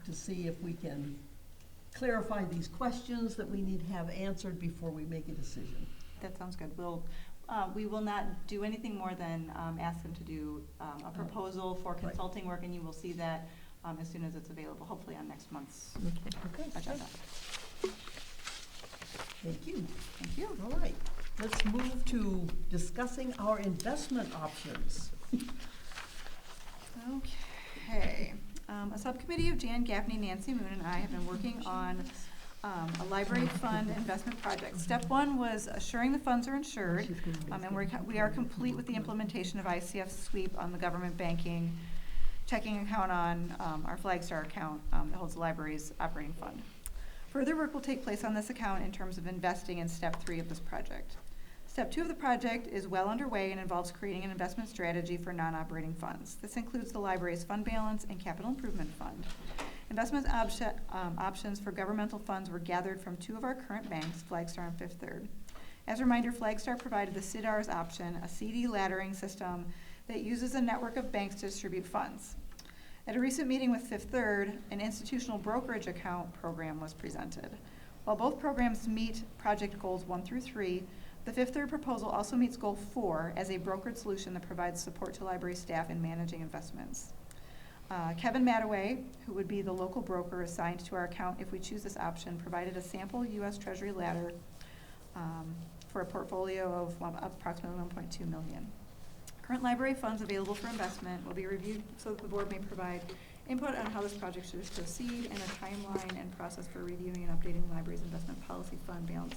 To see if we can clarify these questions that we need to have answered before we make a decision. That sounds good. We will not do anything more than ask them to do a proposal for consulting work, and you will see that as soon as it's available, hopefully on next month's Okay, agenda. thank you. Thank you. All right, let's move to discussing our investment options. Okay. A subcommittee of Jan Gaffney, Nancy Moon, and I have been working on a library fund investment project. Step one was assuring the funds are insured, and we are complete with the implementation of ICF sweep on the government banking checking account on our Flagstar account that holds the library's operating fund. Further work will take place on this account in terms of investing in step 3 of this project. Step 2 of the project is well underway and involves creating an investment strategy for non-operating funds. This includes the library's fund balance and capital improvement fund. Investment options for governmental funds were gathered from 2 of our current banks, Flagstar and Fifth Third. As a reminder, Flagstar provided the CIDR's option, a CD laddering system that uses a network of banks to distribute funds. At a recent meeting with Fifth Third, an institutional brokerage account program was presented. While both programs meet project goals 1 through 3, the Fifth Third proposal also meets goal 4 as a brokered solution that provides support to library staff in managing investments. Kevin Mataway, who would be the local broker assigned to our account if we choose this option, provided a sample U.S. Treasury ladder for a portfolio of approximately $1.2 million. Current library funds available for investment will be reviewed so that the board may provide input on how this project should proceed, and a timeline and process for reviewing and updating the library's investment policy fund balance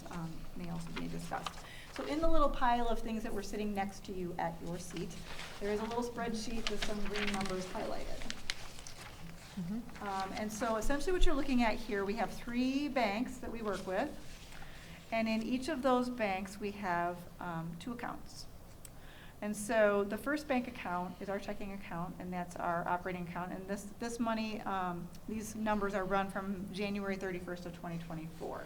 may also be discussed. So in the little pile of things that were sitting next to you at your seat, there is a little spreadsheet with some green numbers highlighted. And so essentially what you're looking at here, we have 3 banks that we work with, and in each of those banks we have 2 accounts. And so the first bank account is our checking account, and that's our operating account. And this money, these numbers are run from January 31st of 2024.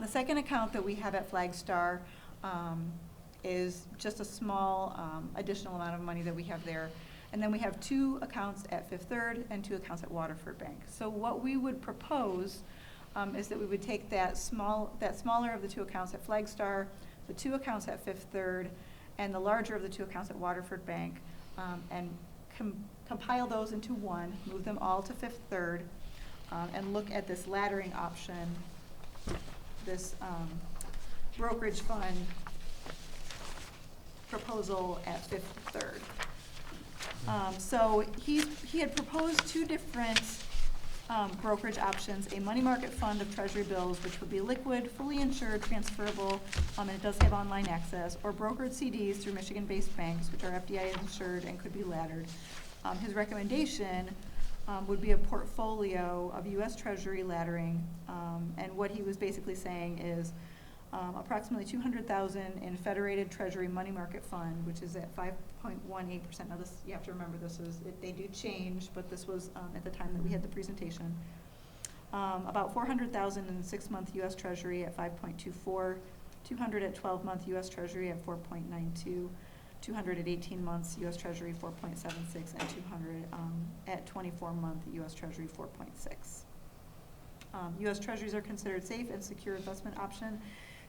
The second account that we have at Flagstar is just a small additional amount of money that we have there. And then we have 2 accounts at Fifth Third and 2 accounts at Waterford Bank. So what we would propose is that we would take that smaller of the 2 accounts at Flagstar, the 2 accounts at Fifth Third, and the larger of the 2 accounts at Waterford Bank, and compile those into one, move them all to Fifth Third, and look at this laddering option, this brokerage fund proposal at Fifth Third. So he had proposed two different brokerage options, a money market fund of treasury bills, which would be liquid, fully insured, transferable, and it does have online access, or brokered CDs through Michigan-based banks, which are FDIC insured and could be laddered. His recommendation would be a portfolio of U.S. Treasury laddering, and what he was basically saying is approximately $200,000 in Federated Treasury Money Market Fund, which is at 5.18%. Now this, you have to remember, they do change, but this was at the time that we had the presentation. About $400,000 in 6-month U.S. Treasury at 5.24, 200 at 12-month U.S. Treasury at 4.92, 200 at 18 months U.S. Treasury 4.76, and 200 at 24-month U.S. Treasury 4.6. U.S. Treasuries are considered safe and secure investment option,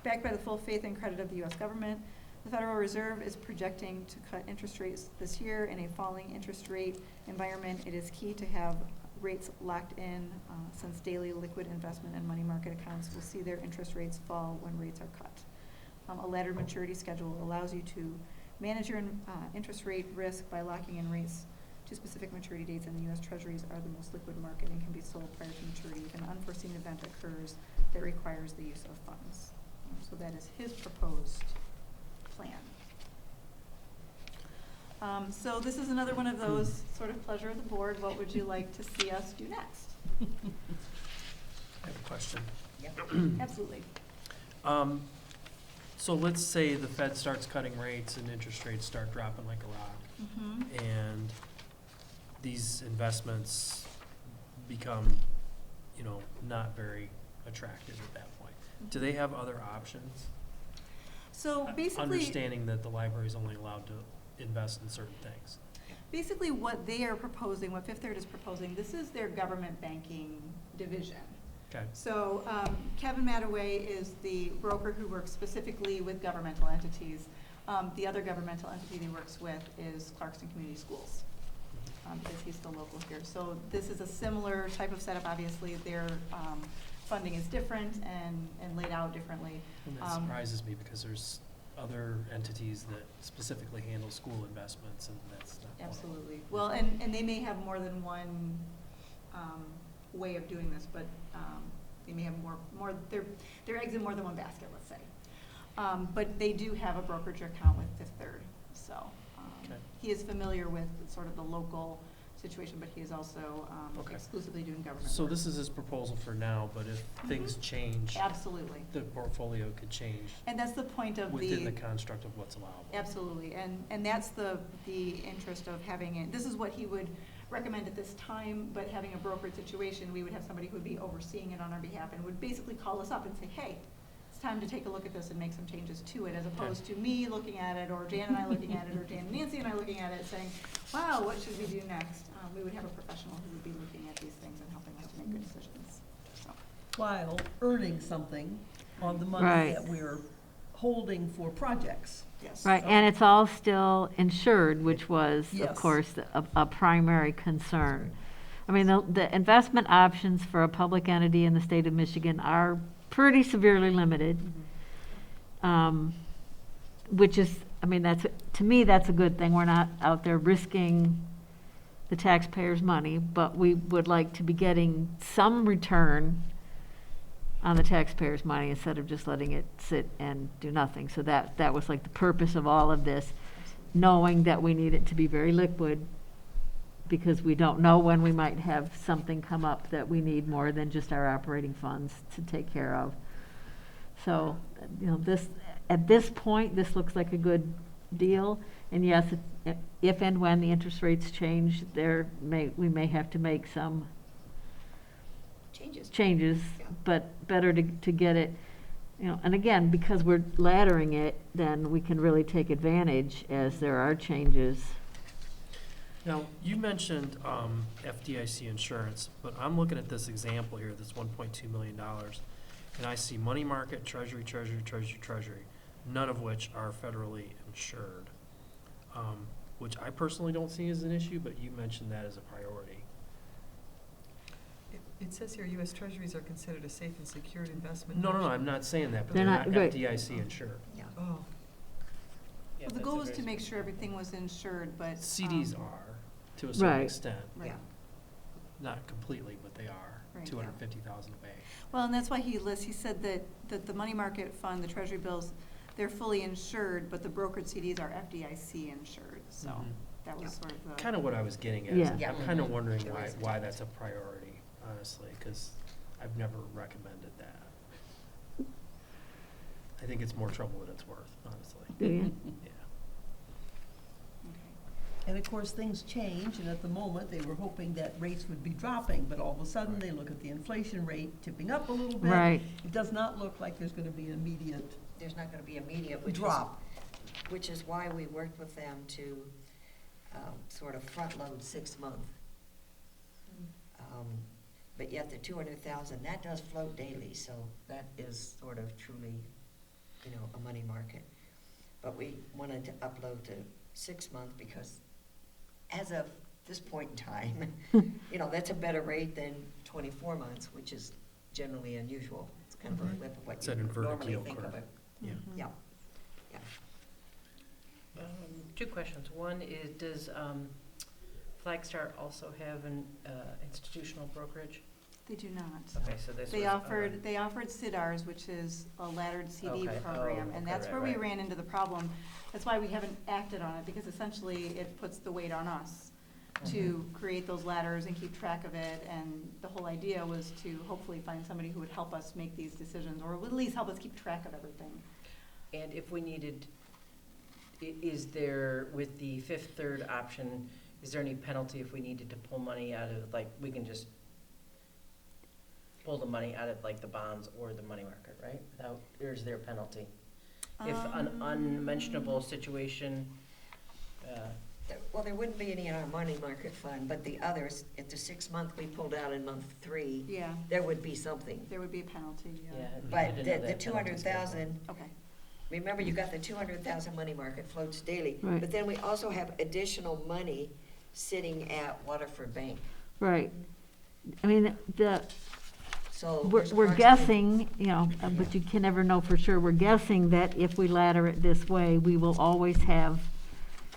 backed by the full faith and credit of the U.S. government. The Federal Reserve is projecting to cut interest rates this year. In a falling interest rate environment, it is key to have rates locked in, since daily liquid investment and money market accounts will see their interest rates fall when rates are cut. A laddered maturity schedule allows you to manage your interest rate risk by locking in rates to specific maturity dates, and the U.S. Treasuries are the most liquid market and can be sold prior to maturity if an unforeseen event occurs that requires the use of funds. So that is his proposed plan. So this is another one of those sort of pleasure of the board. What would you like to see us do next? I have a question. Absolutely. So let's say the Fed starts cutting rates and interest rates start dropping like a rock, and these investments become, not very attractive at that point. Do they have other options? So basically, Understanding that the library is only allowed to invest in certain things. basically what they are proposing, what Fifth Third is proposing, this is their government banking division. Okay. So Kevin Mattaway is the broker who works specifically with governmental entities. The other governmental entity he works with is Clarkston Community Schools, because he's the local here. So this is a similar type of setup. Obviously, their funding is different and laid out differently. And that surprises me because there's other entities that specifically handle school investments, and that's not one of them. Absolutely. Well, and they may have more than one way of doing this, but they may have more their eggs in more than one basket, let's say. But they do have a brokerage account with Fifth Third, so Okay. he is familiar with sort of the local situation, but he is also Okay. exclusively doing government So work. this is his proposal for now, but if things change, Absolutely. the portfolio could change And that's the point of within the construct of what's allowable. Absolutely, and that's the interest of having it. This is what he would recommend at this time, but having a brokered situation, we would have somebody who would be overseeing it on our behalf and would basically call us up and say, hey, it's time to take a look at this and make some changes to it, as opposed to me looking at it, or Jan and I looking at it, or Jan and Nancy and I looking at it, saying, wow, what should we do next? We would have a professional who would be looking at these things and helping us to make good decisions, so. While earning something on the money Right. that we're holding for projects. Yes. Right, and it's all still insured, which was, of Yes. course, a primary concern. I mean, the investment options for a public entity in the state of Michigan are pretty severely limited, which is, I mean, to me, that's a good thing. We're not out there risking the taxpayers' money, but we would like to be getting some return on the taxpayers' money instead of just letting it sit and do nothing. So that was like the purpose of all of this, knowing that we need it to be very liquid, because we don't know when we might have something come up that we need more than just our operating funds to take care of. So, at this point, this looks like a good deal. And yes, if and when the interest rates change, we may have to make some changes, Yeah. but better to get it, and again, because we're laddering it, then we can really take advantage as there are changes. Now, you mentioned FDIC insurance, but I'm looking at this example here, this $1.2 million, and I see money market, treasury, none of which are federally insured, which I personally don't see as an issue, but you mentioned that as a priority. It says here, U.S. Treasuries are considered a safe and secured investment. No, I'm not saying that, but They're they're not- not right. FDIC insured. Yeah. Oh, Well, the goal was to make sure everything was insured, but. CDs are. to a certain Right. extent. Right. Yeah. Not completely, but they are. Right, yeah. 250,000 a bank. Well, and that's why he said that the money market fund, the treasury bills, they're fully insured, but the brokered CDs are FDIC insured, so Mhm. that was sort of the. Kind of what I was getting at. Yeah. is Yeah. I'm kind of wondering There is a why difference. that's a priority, honestly, because I've never recommended that. I think it's more trouble than it's worth, honestly. Do you? Yeah. Okay. And of course, things change, and at the moment, they were hoping that rates would be dropping, but all of a sudden, they look at the inflation rate tipping up a little bit. Right. It does not look like there's gonna be an immediate There's not gonna be immediate, drop. which is why we worked with them to, sort of front-load 6 months. But yet the 200,000, that does float daily, so that is sort of truly, a money market. But we wanted to upload to 6 months because as of this point in time, that's a better rate than 24 months, which is generally unusual. It's kind of a flip of what It's you an would inverted normally yield think of curve. it. Yeah. Mhm. Yeah, yeah. Two questions. One is, does Flagstar also have an institutional brokerage? They do not. Okay, so this They was, offered CIDRs, which is a laddered CD Okay. program, Oh, and okay, that's right, where we right. ran into the problem. That's why we haven't acted on it, because essentially it puts the weight on us to create those ladders and keep track of it, and the whole idea was to hopefully find somebody who would help us make these decisions, or would at least help us keep track of everything. And if we needed, is there, with the Fifth Third option, is there any penalty if we needed to pull money out of, like, we can just pull the money out of, like, the bonds or the money market, right? Without, or is there a penalty? If an unmentionable situation, Well, there wouldn't be any in our money market fund, but the others, if the 6 month we pulled out in month 3, Yeah, there would be something. there would be a penalty, yeah. yeah. we But need to know the that penalty 200,000, Okay. remember, you got the 200,000 money market floats daily. Right. But then we also have additional money sitting at Waterford Bank. Right. I mean, So we're there's we're approximately- guessing, but you can never know for sure. We're guessing that if we ladder it this way, we will always have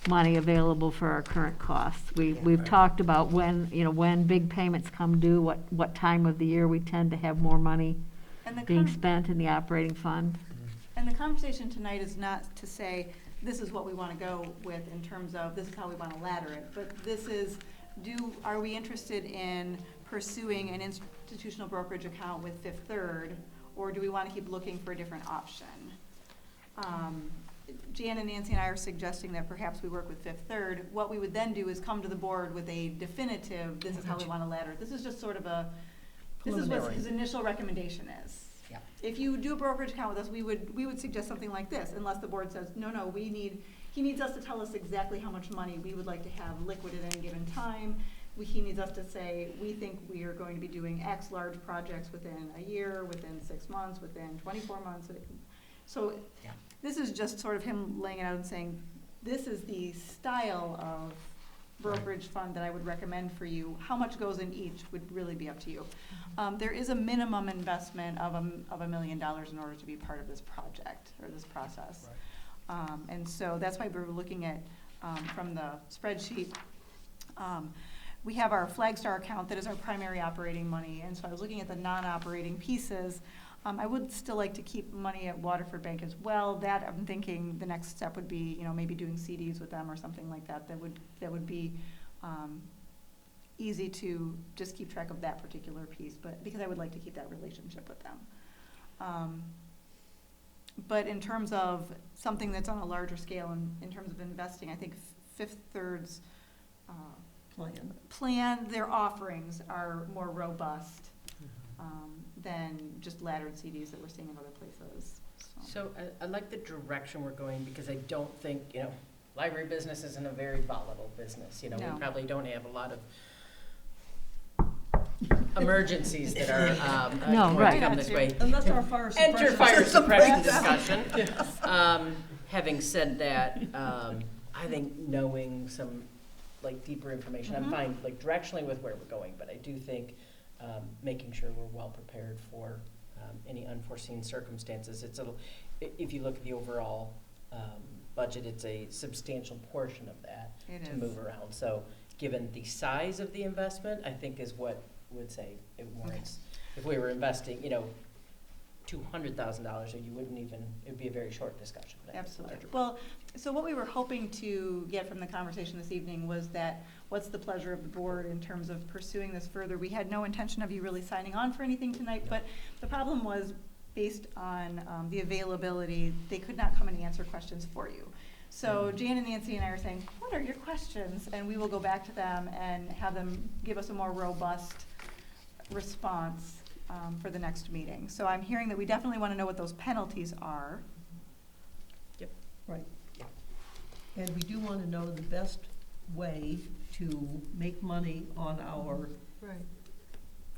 money available for our current costs. We've Right. talked about when big payments come due, what time of the year we tend to have more money And the being con- spent in the operating fund. And the conversation tonight is not to say, this is what we want to go with in terms of, this is how we want to ladder it, but this is, are we interested in pursuing an institutional brokerage account with Fifth Third, or do we want to keep looking for a different option? Jan and Nancy and I are suggesting that perhaps we work with Fifth Third. What we would then do is come to the board with a definitive, this is how we want to ladder it. This is just sort of this is what Preliminary. his initial recommendation is. Yeah. If you do a brokerage account with us, we would suggest something like this, unless the board says, no, he needs us to tell us exactly how much money we would like to have liquid at any given time. He needs us to say, we think we are going to be doing X large projects within a year, within 6 months, within 24 months. So Yeah. this is just sort of him laying it out and saying, this is the style of brokerage fund that I would recommend for you. How much goes in each would really be up to you. There is a minimum investment of $1 million in order to be part of this project or this process. And so that's why we're looking at, from the spreadsheet, we have our Flagstar account that is our primary operating money. And so I was looking at the non-operating pieces. I would still like to keep money at Waterford Bank as well. That, I'm thinking the next step would be, maybe doing CDs with them or something like that. That would be easy to just keep track of that particular piece, but because I would like to keep that relationship with them. But in terms of something that's on a larger scale, in terms of investing, I think Fifth Third's plan, their offerings are more robust than just laddered CDs that we're seeing in other places. So I like the direction we're going, because I don't think, library business isn't a very volatile business. No. We probably don't have a lot of emergencies that are No, going right. to come this way. Unless our fire suppression. Enter fire system suppression breaks down. discussion. Having said that, I think knowing some, deeper information, I'm fine, directionally with where we're going, but I do think making sure we're well prepared for any unforeseen circumstances. If you look at the overall budget, it's a substantial portion of that It to is. move around. So given the size of the investment, I think is what would say it warrants. If we were investing, $200,000, you wouldn't even, it'd be a very short discussion. but it's Absolutely. larger. Well, so what we were hoping to get from the conversation this evening was that, what's the pleasure of the board in terms of pursuing this further? We had no intention of you really signing on for anything tonight, but the problem was, based on the availability, they could not come and answer questions for you. So Jan and Nancy and I are saying, what are your questions? And we will go back to them and have them give us a more robust response for the next meeting. So I'm hearing that we definitely want to know what those penalties are. Right. And we do want to know the best way to make money on our,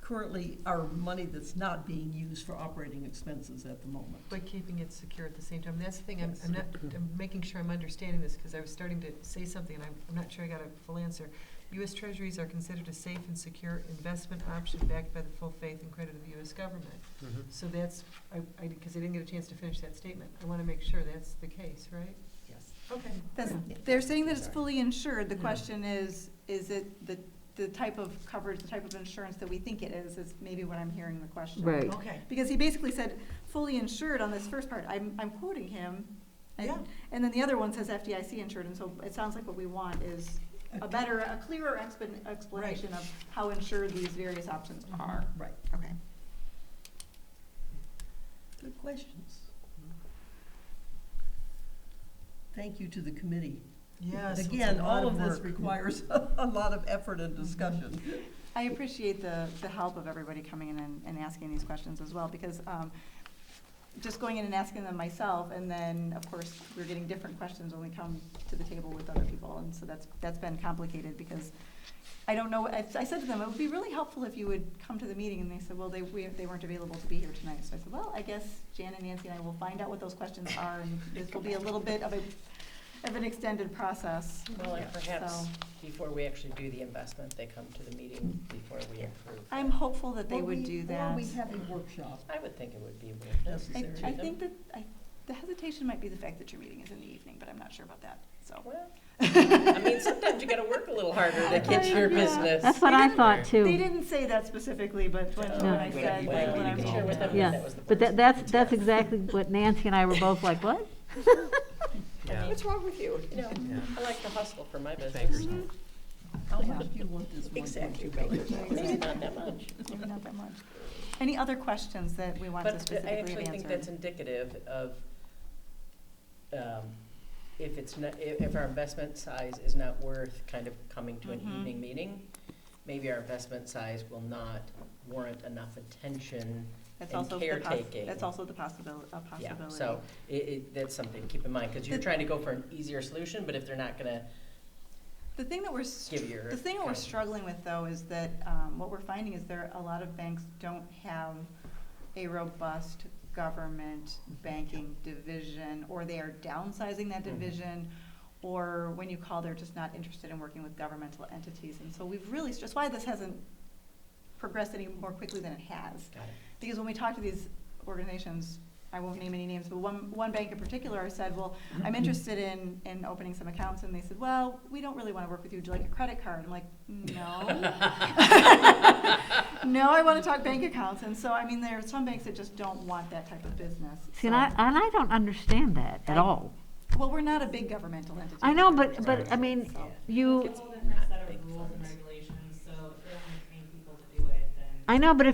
currently, our money that's not being used for operating expenses at the moment. By keeping it secure at the same time. That's the thing, Yes. I'm making sure I'm understanding this, because I was starting to say something, and I'm not sure I got a full answer. U.S. Treasuries are considered a safe and secure investment option backed by the full faith and credit of the U.S. government. So that's, because I didn't get a chance to finish that statement. I want to make sure that's the case, right? Yes. Okay. They're saying that it's Sorry. fully insured. The Yeah. question is it the type of coverage, the type of insurance that we think it is maybe what I'm hearing the question. Right. Okay. Because he basically said, fully insured on this first part. I'm quoting him. And, Yeah. and then the other one says FDIC insured, and so it sounds like what we want is a clearer explanation of how insured these various options are. Right. Okay. Good questions. Thank you to the committee. Yes. it's a Again, lot all of this work. requires a lot of effort and discussion. I appreciate the help of everybody coming in and asking these questions as well, because just going in and asking them myself, and then, of course, we're getting different questions when we come to the table with other people, and so that's been complicated, because I don't know, I said to them, it would be really helpful if you would come to the meeting, and they said, well, they weren't available to be here tonight, so I said, well, I guess Jan and Nancy and I will find out what those questions are, and this will be a little bit of an extended process. Well, and perhaps So- before we actually do the investment, they come to the meeting before we approve. I'm that. hopeful that they Or would we- do Or that. we have a workshop. I would think it would be worth it. Necessary. I think that, the hesitation might be the fact that your meeting is in the evening, but I'm not sure about that, so. Well, I mean, sometimes you gotta work a little harder to get your Yeah. business. That's what I thought too. They didn't say that specifically, but when I said, Well, when you I'm can share with them Yeah, that was the but first that's intent. exactly what Nancy and I were both like, what? Yeah. What's wrong with you? You know, Yeah. I like to hustle for my business. Bankers. How much do you want this Exactly. 1.2 million? Maybe not that much. Maybe not that much. Any other questions that we want to But I specifically actually have think that's answered? indicative of, if it's not, if our investment size is not worth kind of coming to an Mhm. evening meeting, maybe our investment size will not warrant enough attention That's and also the caretaking. That's also the possibility. Yeah, so that's something to keep in mind, because you're trying to go for an easier solution, but if they're not gonna The thing that we're, give your. the thing that we're kind of- struggling with though is that, what we're finding is a lot of banks don't have a robust government banking division, or they are downsizing that division, or when you call, they're just not interested in working with governmental entities. And so we've really, just why this hasn't progressed any more quickly than it has. Got it. Because when we talk to these organizations, I won't name any names, but one bank in particular, I said, well, I'm interested in opening some accounts, and they said, well, we don't really want to work with you, would you like a credit card? I'm like, no. No, I want to talk bank accounts, and so, I mean, there are some banks that just don't want that type of business. See, and I don't understand that at all. Well, we're not a big governmental entity. I know, but I mean, It's a you, whole different set Big of rules and funds. regulations, so if they don't wanna train people to do it, then. I know, but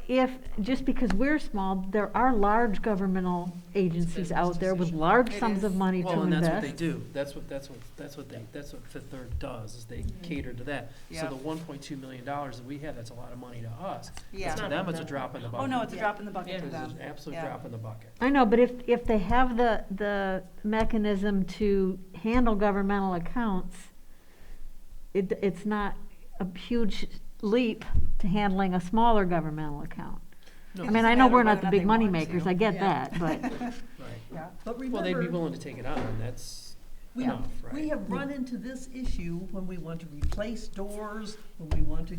if, just because we're small, there are large governmental agencies out there with large It sums is. of money to Well, and that's what they invest. do. That's what Fifth Third does, is they cater to that. So Yeah. the $1.2 million that we have, that's a lot of money to us. Yeah. To them, it's a drop in the bucket. Oh, no, it's a drop in the bucket Yeah. to It's them. an absolute Yeah. drop in the bucket. I know, but if they have the mechanism to handle governmental accounts, it's not a huge leap to handling a smaller governmental account. No. I It's mean, just I a know matter we're of not whether the or big not money they want makers, to. I get Yeah. that, but, Right. Yeah. But Well, they'd be remember, willing to take it on, and that's we, enough, right? we have run into this issue when we want to replace doors, when we want to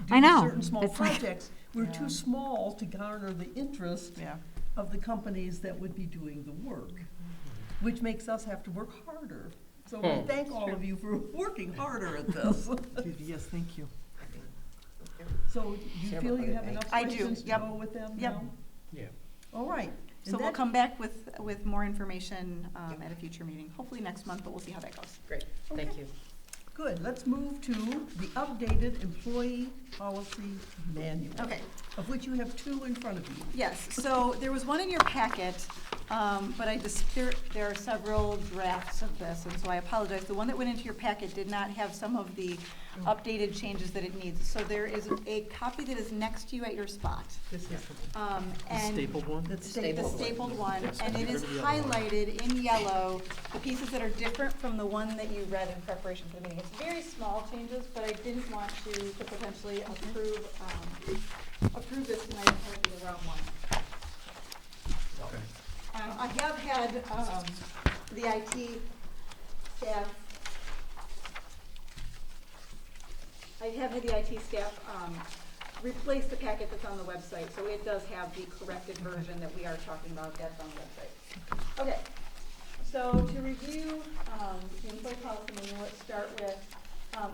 I do know. certain small It's like- projects. We're Yeah. too small to garner the interest Yeah. of the companies that would be doing the work, which makes us have to work harder So we thank all of you for working harder at this. Yes, thank you. So do you Sarah feel put you it have back. enough I do, questions to yep. go with them Yep. now? Yeah. All right. So we'll come back with more information at a future meeting, hopefully next month, but we'll see how that goes. Great, thank Okay. you. Good, let's move to the updated employee policy manual. Okay. Of which you have two in front of you. Yes, so there was one in your packet, but there are several drafts of this, and so I apologize. The one that went into your packet did not have some of the updated changes that it needs. So there is a copy that is next to you at your spot. This is The And stapled one? That's the stapled. stapled one, Yes, and it get is rid of the other one. highlighted in yellow, the pieces that are different from the one that you read in preparation for the meeting. It's very small changes, but I didn't want to potentially approve this tonight and have it be the wrong one. Okay. I have had the IT staff, replace the packet that's on the website, so it does have the corrected version that we are talking about that's on the website. Okay, so to review the employee policy manual, let's start with,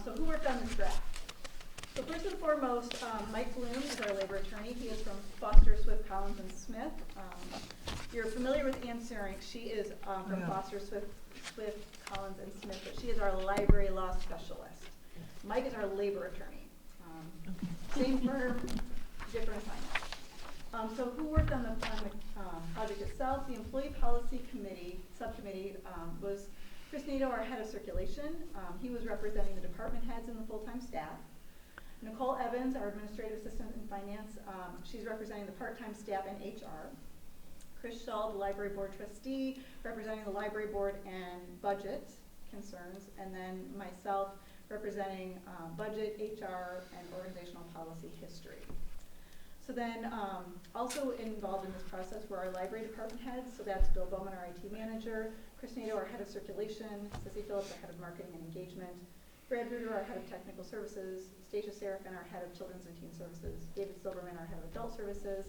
so who worked on this draft? So first and foremost, Mike Bloom is our labor attorney. He is from Foster, Swift, Collins, and Smith. You're familiar with Ann Suring. She is from Yeah. Foster, Swift, Collins, and Smith, but she is our library law specialist. Mike is our labor attorney. Same firm, different assignment. So who worked on the project itself? The employee policy subcommittee was Chris Nato, our head of circulation. He was representing the department heads and the full-time staff. Nicole Evans, our administrative assistant in finance, she's representing the part-time staff and HR. Chris Shull, the library board trustee, representing the library board and budget concerns, and then myself representing budget, HR, and organizational policy history. So then also involved in this process were our library department heads, so that's Bill Bowman, our IT manager, Chris Nato, our head of circulation, Cissy Phillips, our head of marketing and engagement, Brad Ruder, our head of technical services, Stacia Serafin, our head of children's and teen services, David Silverman, our head of adult services,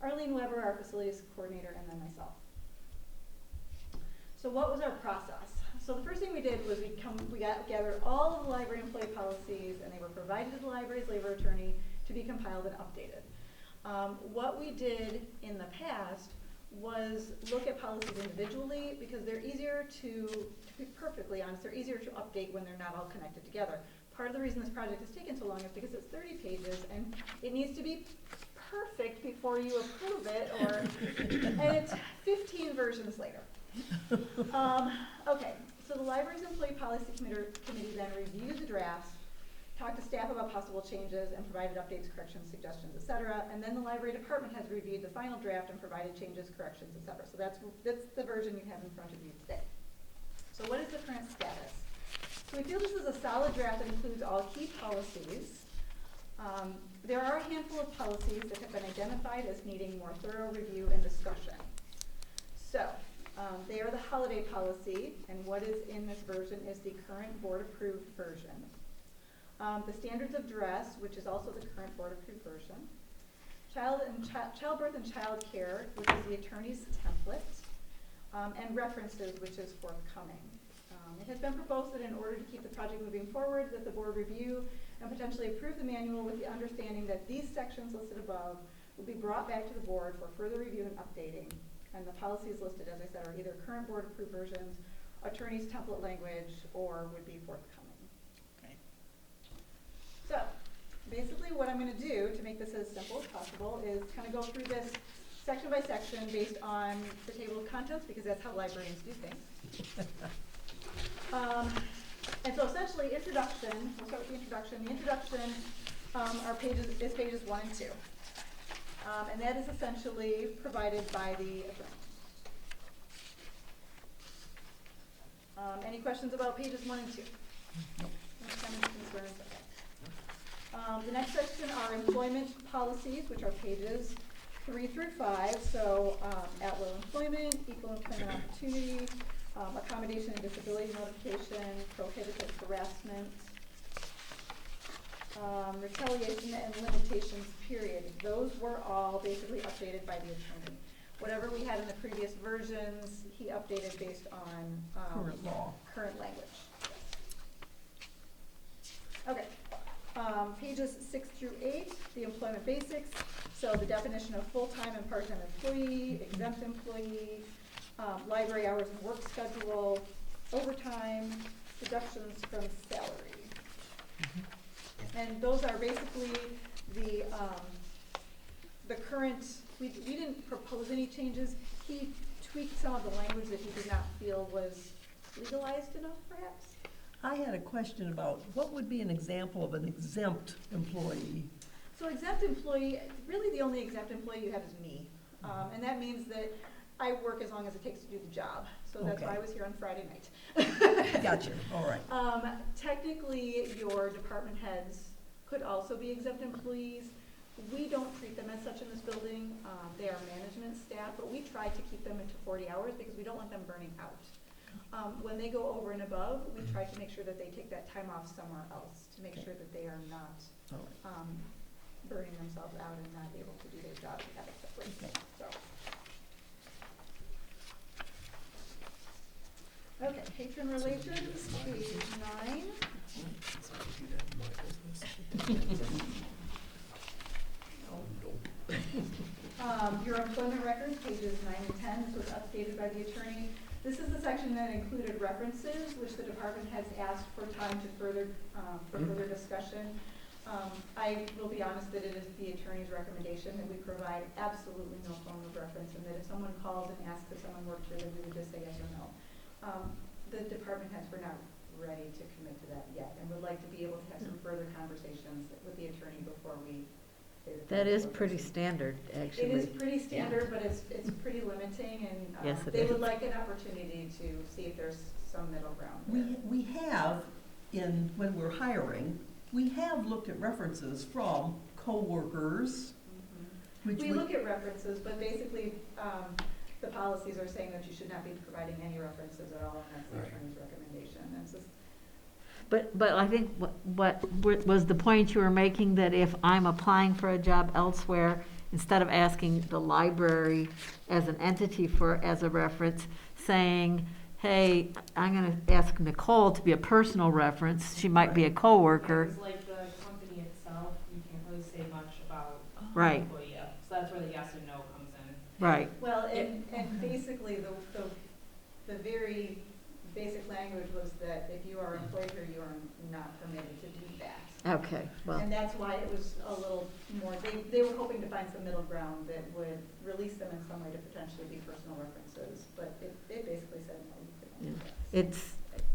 Arlene Weber, our facilities coordinator, and then myself. So what was our process? So the first thing we did was we gathered all of the library employee policies, and they were provided to the library's labor attorney to be compiled and updated. What we did in the past was look at policies individually, because they're easier to be perfectly honest, they're easier to update when they're not all connected together. Part of the reason this project has taken so long is because it's 30 pages and it needs to be perfect before you approve it, and it's 15 versions later. Okay, so the library's employee policy committee then reviewed the drafts, talked to staff about possible changes, and provided updates, corrections, suggestions, etc. And then the library department has reviewed the final draft and provided changes, corrections, etc. So that's the version you have in front of you today. So what is the current status? So we feel this is a solid draft that includes all key policies. There are a handful of policies that have been identified as needing more thorough review and discussion. So they are the holiday policy, and what is in this version is the current board-approved version. The standards of dress, which is also the current board-approved version. Childbirth and child care, which is the attorney's template. And references, which is forthcoming. It has been proposed that in order to keep the project moving forward, that the board review and potentially approve the manual with the understanding that these sections listed above will be brought back to the board for further review and updating. And the policies listed, as I said, are either current board-approved versions, attorney's template language, or would be forthcoming. Okay. So, basically what I'm going to do to make this as simple as possible is kind of go through this section by section based on the table of contents, because that's how librarians do things. And so essentially, introduction, we'll start with the introduction. The introduction is pages 1 and 2. And that is essentially provided by the attorney. Any questions about pages 1 and 2? Nope. Any comments, concerns? Okay. The next section are employment policies, which are pages 3 through 5. So at-will employment, equal employment opportunity, accommodation and disability notification, prohibited harassment, retaliation and limitations, period. Those were all basically updated by the attorney. Whatever we had in the previous versions, he updated based on, Current law. current language. Okay, pages 6 through 8, the employment basics. So the definition of full-time and part-time employee, exempt employee, library hours and work schedule, overtime, deductions from salary. And those are basically the current, we didn't propose any changes. He tweaked some of the language that he did not feel was legalized enough, perhaps. I had a question about what would be an example of an exempt employee? So exempt employee, really the only exempt employee you have is me. And that means that I work as long as it takes to do the job. So that's why I Okay. was here on Friday night. Gotcha, all right. Technically, your department heads could also be exempt employees. We don't treat them as such in this building. They are management staff, but we try to keep them into 40 hours because we don't want them burning out. When they go over and above, we try to make sure that they take that time off somewhere else to make sure that they are not All right. burning themselves out and not able to do their job adequately. Okay. So. Okay, patron relations, page 9. Your employment records, pages 9 and 10, this was updated by the attorney. This is the section that included references, which the department has asked for time to further discussion. I will be honest that it is the attorney's recommendation that we provide absolutely no form of reference, and that if someone calls and asks if someone worked here, then we would just say yes or no. The department heads were not ready to commit to that yet, and would like to be able to have some further conversations with the attorney before we say that. That is pretty standard, actually. It is pretty standard, but it's pretty limiting, and Yes, it they is. would like an opportunity to see if there's some middle ground there. We have, when we're hiring, we have looked at references from coworkers, which We would. look at references, but basically, the policies are saying that you should not be providing any references at all, and that's the Right. attorney's recommendation. That's just, But I think what was the point you were making, that if I'm applying for a job elsewhere, instead of asking the library as an entity as a reference, saying, hey, I'm gonna ask Nicole to be a personal reference, she might be a coworker. Because like the company itself, you can't really say much about the Right, employee. So that's where the yes and no comes in. right, well, and basically, the very basic language was that if you are employed here, you are not permitted to do that. okay, well, And that's why it was a little more, they were hoping to find some middle ground that would release them in some way to potentially be personal references, but it basically said no, you couldn't do that.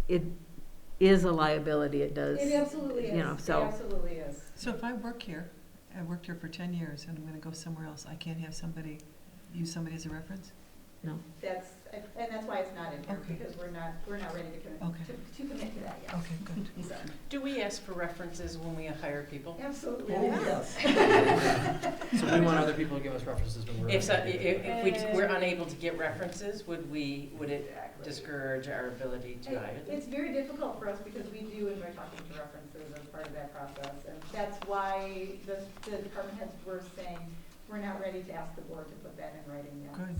it is a liability, it does. It absolutely is, You know, so. it absolutely is. So if I work here, I worked here for 10 years, and I'm gonna go somewhere else, I can't have somebody, use somebody as a reference? No. That's, and that's why it's not in here, Okay. because we're not ready to commit, Okay. to commit to that yet. Okay, good. So, Do we ask for references when we hire people? absolutely. Oh, yes. So we want other people to give us references when we're. If we're unable to get references, would it Exactly. discourage our ability to hire them? It's very difficult for us because we do enjoy talking to references as part of that process. And that's why the department heads were saying, we're not ready to ask the board to put that in writing yet. Good.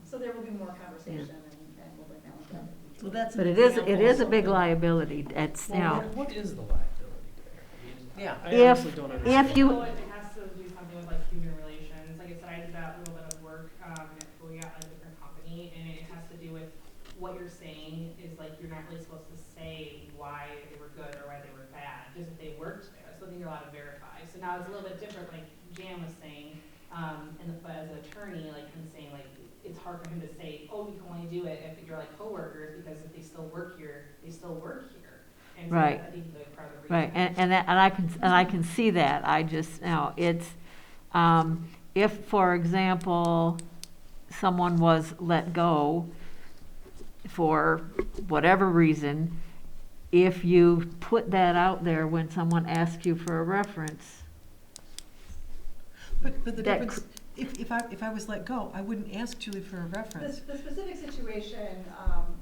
So there will be more conversation and we'll bring that one back. So that's an But it is a example big of liability, it's, you know, What is the liability there? I mean, Yeah. I If- honestly don't understand. if you- So it has to do something with like human relations. Like I said, I did that little bit of work, at a different company, and it has to do with what you're saying is like, you're not really supposed to say why they were good or why they were bad, just if they worked there. So then you're allowed to verify. So now it's a little bit different, like Jan was saying, but as an attorney, like him saying, like, it's hard for him to say, oh, you can only do it if you're like coworkers, because if they still work here, they still work here. And so Right. that's, I think, the part of the right, reason. and I can see that, I just, you know, it's, if, for example, someone was let go for whatever reason, if you put that out there when someone asks you for a reference, But the That difference, if I was let go, I wouldn't ask Julie for a reference. The specific situation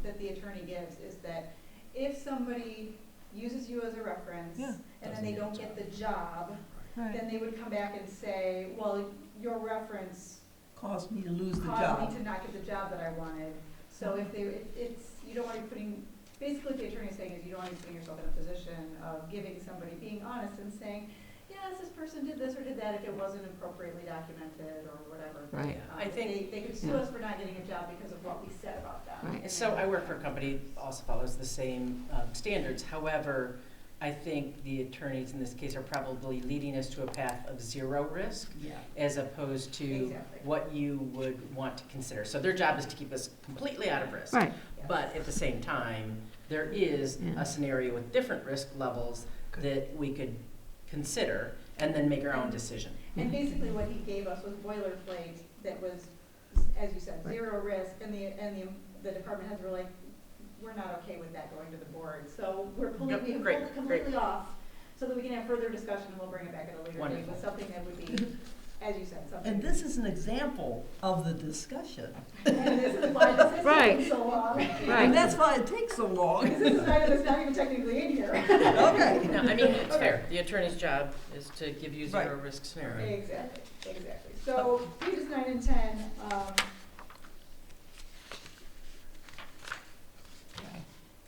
that the attorney gives is that if somebody uses you as a reference, Yeah. and then they don't get the job, Right. then they would come back and say, well, your reference caused me to lose the caused job. me to not get the job that I wanted. So if it's, you don't want to be putting, basically what the attorney is saying is you don't want to be putting yourself in a position of giving somebody, being honest and saying, yes, this person did this or did that if it wasn't appropriately documented or whatever. Right. I think- They could sue us for not getting a job because of what we said about them. Right. So I work for a company that also follows the same standards. However, I think the attorneys in this case are probably leading us to a path of zero risk Yeah. as opposed to Exactly. what you would want to consider. So their job is to keep us completely out of risk. Right. Yes. But at the same time, there is Yeah. a scenario with different risk levels that we could consider and then make our own decision. And basically what he gave us was boilerplate that was, as you said, zero risk, and the department heads were like, we're not okay with that going to the board. So we have pulled Great, it great. completely off, so that we can have further discussion, and we'll bring it back at a later date, Wonderful. with something that would be, as you said, something. And this is an example of the discussion. And this is why this is Right. taking so long. Right. And that's why it takes so long. Because this is an item that's not even technically in here. Okay. No, I mean, it's fair. The attorney's job is to give you zero Right. risk scenario. Exactly, exactly. So pages 9 and 10,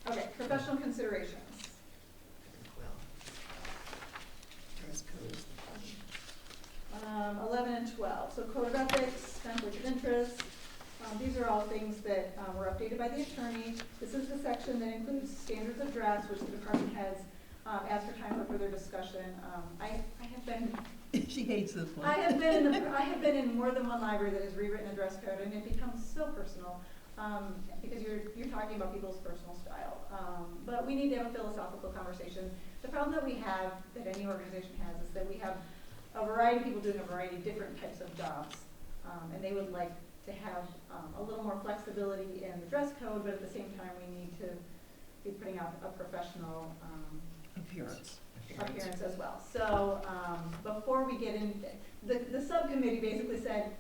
okay, professional considerations. Well, dress code is the fun. 11 and 12, so code of ethics, conflict of interest. These are all things that were updated by the attorney. This is the section that includes standards of dress, which the department heads asked for time for further discussion. I have been She hates this one. I have been in more than one library that has rewritten a dress code, and it becomes so personal, because you're talking about people's personal style. But we need to have a philosophical conversation. The problem that we have, that any organization has, is that we have a variety of people doing a variety of different types of jobs, and they would like to have a little more flexibility in the dress code, but at the same time, we need to be putting out a professional Appearance. appearance as well. So, before we get in, the subcommittee basically said,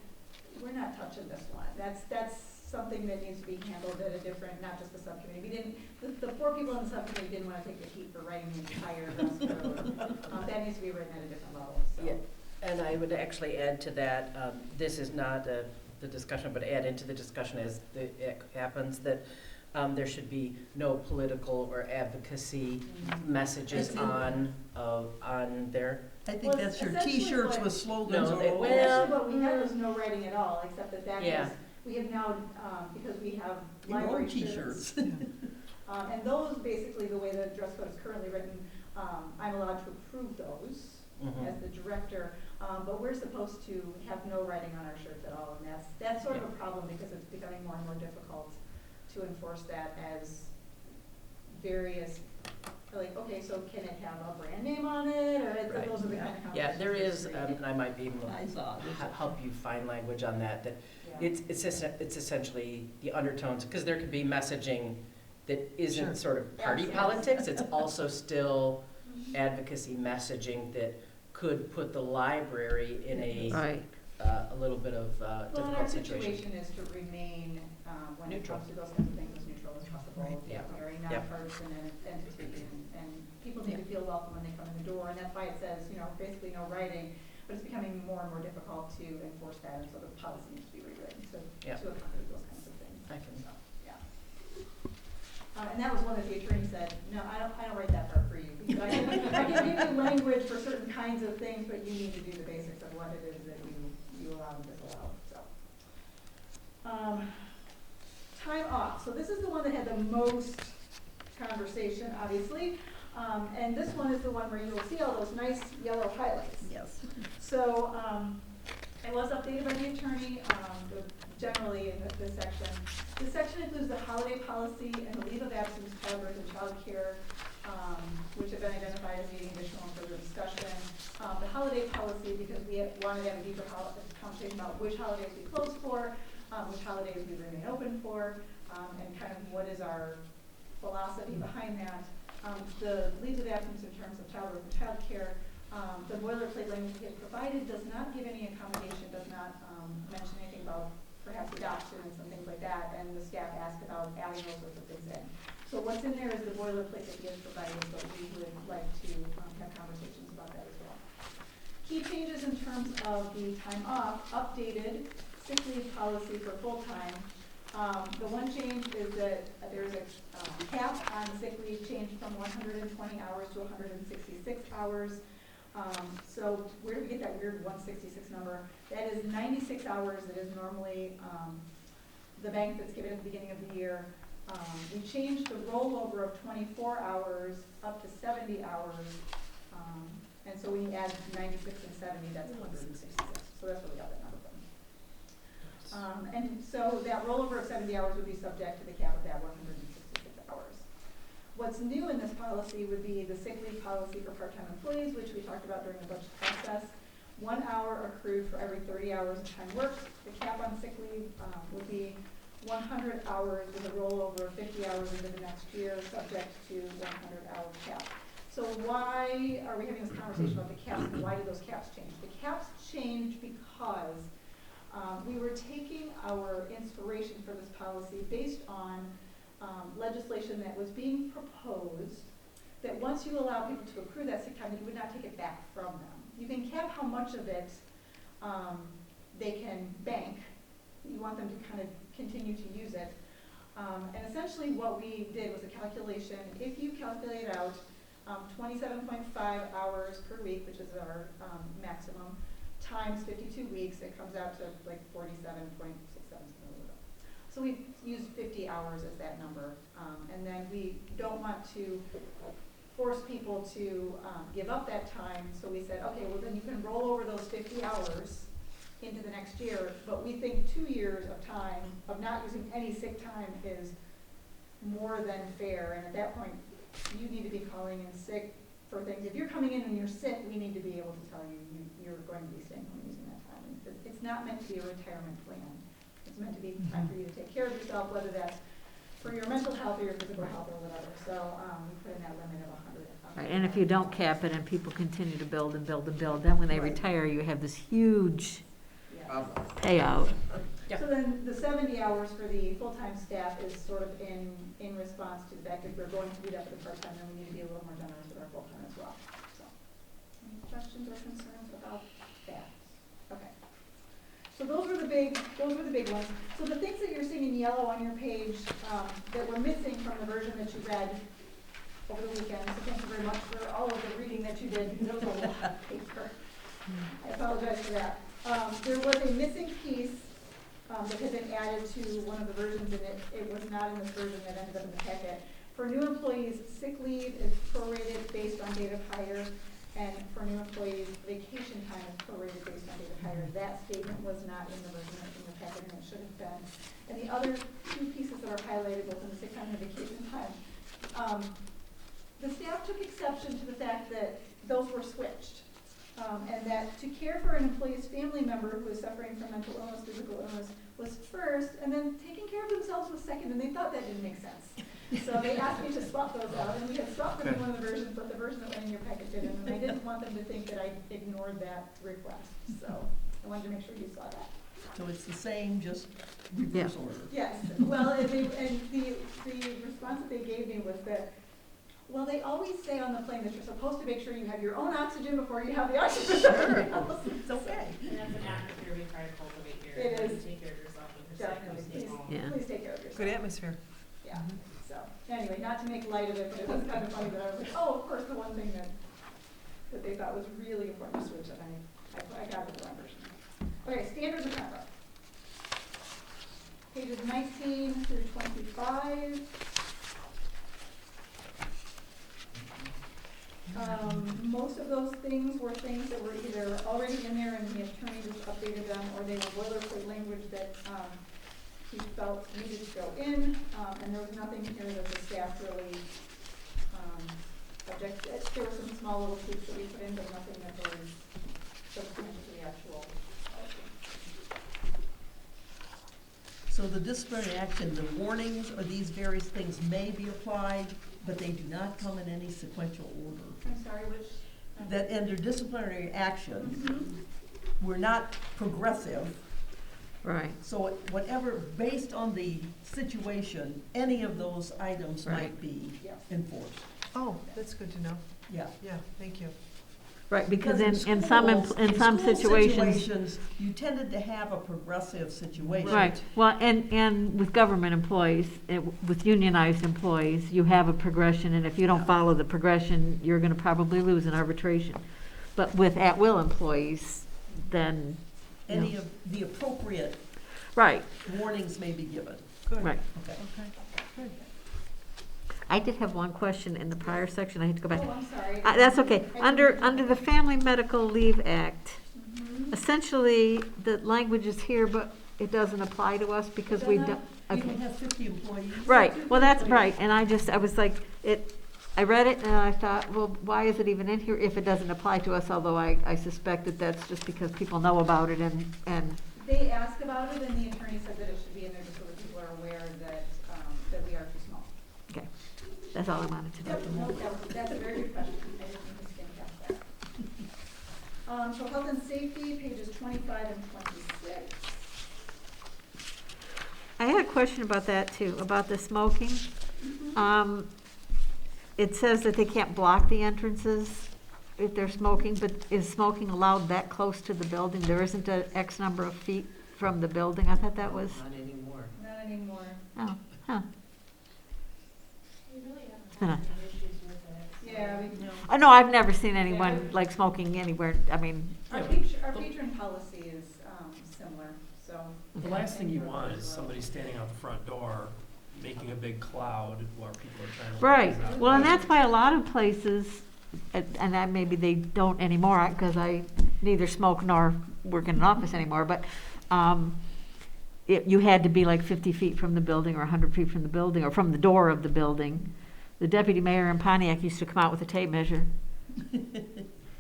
we're not touching this one. That's something that needs to be handled at a different, not just the subcommittee. We didn't, the 4 people on the subcommittee didn't want to take the heat for writing the entire dress code. That needs to be written at a different level, so. Yeah, and I would actually add to that, this is not the discussion, but add into the discussion as it happens, that there should be no political or advocacy messages on there. I think Well, that's your essentially T-shirts what- with slogans No, all they- over. well- Essentially, what we had was no writing at all, except that Yeah. is, we have now, because we have Your own library shirts. T-shirts. And those, basically, the way the dress code is currently written, I'm allowed to approve those Mhm. as the director, but we're supposed to have no writing on our shirts at all, and that's sort of a problem because it's becoming more and more difficult to enforce that as various, like, okay, so can it have a brand name on it, or Right. those are the kind of Yeah, there is, conversations. and I might be able to I saw this. help you find language on that, Yeah. it's essentially the undertones, because there could be messaging that Sure. isn't sort of party Yes, yes. politics, it's also still advocacy messaging that could put the library in Right. a little bit of Well, and our difficult situation. situation is to remain, when it Neutral. comes to those kinds of things, as neutral as possible. Right. Yeah. We're a Yep. nonpartisan entity, and people need to feel welcome when they come in the door, and that's why it says, basically no writing, but it's becoming more and more difficult to enforce that, and so the policy needs to be rewritten to Yep. accommodate those kinds of things. I can- So, yeah. And that was one that the attorney said, no, I don't write that part for you, because I can give you language for certain kinds of things, but you need to do the basics of what it is that you allow and disallow, so. Time off, so this is the one that had the most conversation, obviously, and this one is the one where you will see all those nice yellow highlights. Yes. So, it was updated by the attorney, generally in this section. This section includes the holiday policy and the leave of absence, childbirth, and childcare, which have been identified as needing additional and further discussion. The holiday policy, because we wanted to have a deeper conversation about which holidays we close for, which holidays we remain open for, and kind of what is our philosophy behind that. The leaves of absence in terms of childbirth and childcare, the boilerplate language we have provided does not give any accommodation, does not mention anything about perhaps adoptions and things like that, and the staff asked about adding those sorts of things in. So what's in there is the boilerplate that he has provided, but we would like to have conversations about that as well. Key changes in terms of the time off, updated sick leave policy for full-time. The one change is that there's a cap on sick leave changed from 120 hours to 166 hours. So where do we get that weird 166 number? That is 96 hours that is normally the bank that's given at the beginning of the year. We changed the rollover of 24 hours up to 70 hours. And so we add 96 and 70, that's 166. So that's where we got that number from. And so that rollover of 70 hours would be subject to the cap of that 166 hours. What's new in this policy would be the sick leave policy for part-time employees, which we talked about during the budget process. 1 hour accrued for every 30 hours of time worked. The cap on sick leave would be 100 hours with a rollover of 50 hours into the next year, subject to 100-hour cap. So why are we having this conversation about the caps, and why did those caps change? The caps changed because we were taking our inspiration for this policy based on legislation that was being proposed, that once you allow people to accrue that sick time, that you would not take it back from them. You can cap how much of it they can bank. You want them to kind of continue to use it. And essentially what we did was a calculation. If you calculate out 27.5 hours per week, which is our maximum, times 52 weeks, it comes out to like 47.67. So we use 50 hours as that number. And then we don't want to force people to give up that time. So we said, okay, well then you can roll over those 50 hours into the next year, but we think 2 years of time of not using any sick time is more than fair. And at that point, you need to be calling in sick for things. If you're coming in and you're sick, we need to be able to tell you, you're going to be staying home using that time. It's not meant to be a retirement plan. It's meant to be time for you to take care of yourself, whether that's for your mental health or your physical health or whatever. So we put in that limit of 100. Right, and if you don't cap it and people continue to build and build and build, then when they retire, you have this huge payout. Yep. So then the 70 hours for the full-time staff is sort of in response to the fact that we're going to do that for the part-time, and we need to be a little more generous with our full-time as well. So, any questions or concerns about that? Okay. So those were the big ones. So the things that you're seeing in yellow on your page that were missing from the version that you read over the weekend. So thank you very much for all of the reading that you did, because there was a lot of paper. I apologize for that. There was a missing piece that had been added to one of the versions, and it was not in this version that ended up in the packet. For new employees, sick leave is prorated based on date of hire, and for new employees, vacation time is prorated based on date of hire. That statement was not in the version that's in the packet, and it should have been. And the other two pieces that are highlighted, both in the sick time and vacation time, the staff took exception to the fact that those were switched. And that to care for an employee's family member who is suffering from mental illness, physical illness, was first, and then taking care of themselves was second, and they thought that didn't make sense. So they asked me to swap those out, and we had swapped them in one of the versions, but the version that went in your packet didn't, and I didn't want them to think that I ignored that request. So I wanted to make sure you saw that. So it's the same, just reverse order. Yes, well, and the response that they gave me was that, well, they always say on the plane that you're supposed to make sure you have your own oxygen before you have the oxygen for everybody else. It's okay. And that's an atmosphere we try to cultivate here. It is. Take care of yourself when you're sick, Definitely, and stay please, home. Yeah. please take care of yourself. Good atmosphere. Yeah, so, anyway, not to make light of it, but it was kind of funny that I was like, oh, of course, the one thing that they thought was really important to switch, and I got it the wrong version. Okay, standards of conduct. Pages 19 through 25. Most of those things were things that were either already in there and the attorney just updated them, or they were boilerplate language that he felt needed to go in, and there was nothing here that the staff really objected. There were some small little tweaks that we put in, but nothing that was substantial to the actual policy. So the disciplinary action, the warnings or these various things may be applied, but they do not come in any sequential order. I'm sorry, which? That under disciplinary action, we're not progressive. Right. So whatever, based on the situation, any of those items Right. might be Yeah. enforced. Oh, that's good to know. Yeah. Yeah, thank you. Right, because Because in some, schools- in some school situations. you tended to have a progressive situation. Right, well, and with government employees, with unionized employees, you have a progression, and if you don't follow the progression, you're gonna probably lose in arbitration. But with at-will employees, then, you know. Any of the appropriate Right, warnings may be given. right. Okay. I did have one question in the prior section, I had to go back. Oh, I'm sorry. That's okay. Under the Family Medical Leave Act, Mhm. essentially, the language is here, but it doesn't apply to us because we don't. We Okay. don't have 50 employees. Right, well, that's right, and I was like, I read it and I thought, well, why is it even in here if it doesn't apply to us, although I suspect that that's just because people know about it and, They ask about it, and the attorney said that it should be in there just so that people are aware that, that we are too small. okay, that's all I wanted to Yep, know. no, that's a very good question. I didn't even skim past that. So health and safety, pages 25 and 26. I had a question about that too, about the smoking. It says that they can't block the entrances if they're smoking, but is smoking allowed that close to the building? There isn't a X number of feet from the building? I thought that was, Not anymore. Not anymore. oh, huh. We really haven't had any issues with it. Yeah, we, Oh, no, I've never seen anyone like smoking anywhere, I mean, our patron policy is, similar, so. The last thing you want is somebody standing out the front door making a big cloud while people are trying to. right. Well, and that's why a lot of places, and that maybe they don't anymore, because I neither smoke nor work in an office anymore, but you had to be like 50 feet from the building or 100 feet from the building or from the door of the building. The deputy mayor in Pontiac used to come out with a tape measure.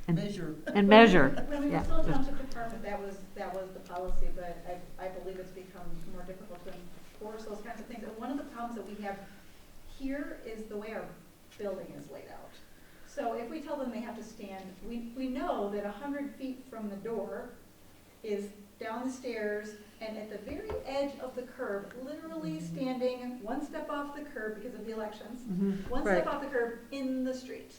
Measure. And measure, When we were yeah. still a township department, that was the policy, but I believe it's become more difficult to enforce those kinds of things. And one of the problems that we have here is the way our building is laid out. So if we tell them they have to stand, we know that 100 feet from the door is down the stairs and at the very edge of the curb, literally standing one step off the curb because of the elections, one Right. step off the curb in the street.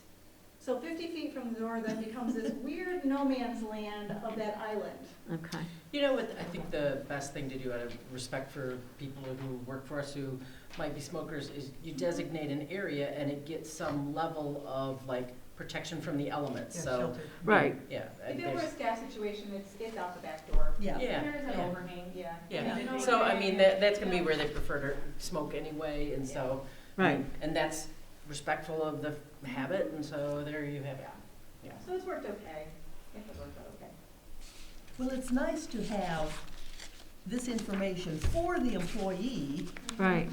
So 50 feet from the door then becomes this weird no man's land of that island. Okay. You know what, I think the best thing to do out of respect for people who work for us who might be smokers is you designate an area and it gets some level of like protection from the elements, so. Right. Yeah. If it were a staff situation, it's out the back door. Yeah. Yeah, There's an yeah. overhang. Yeah. Yeah, so I mean, that's gonna be where they prefer to smoke anyway, and so. Right. And that's respectful of the habit, and so there you have it. Yeah, so it's worked okay. It has worked out okay. Well, it's nice to have this information for the employee Right.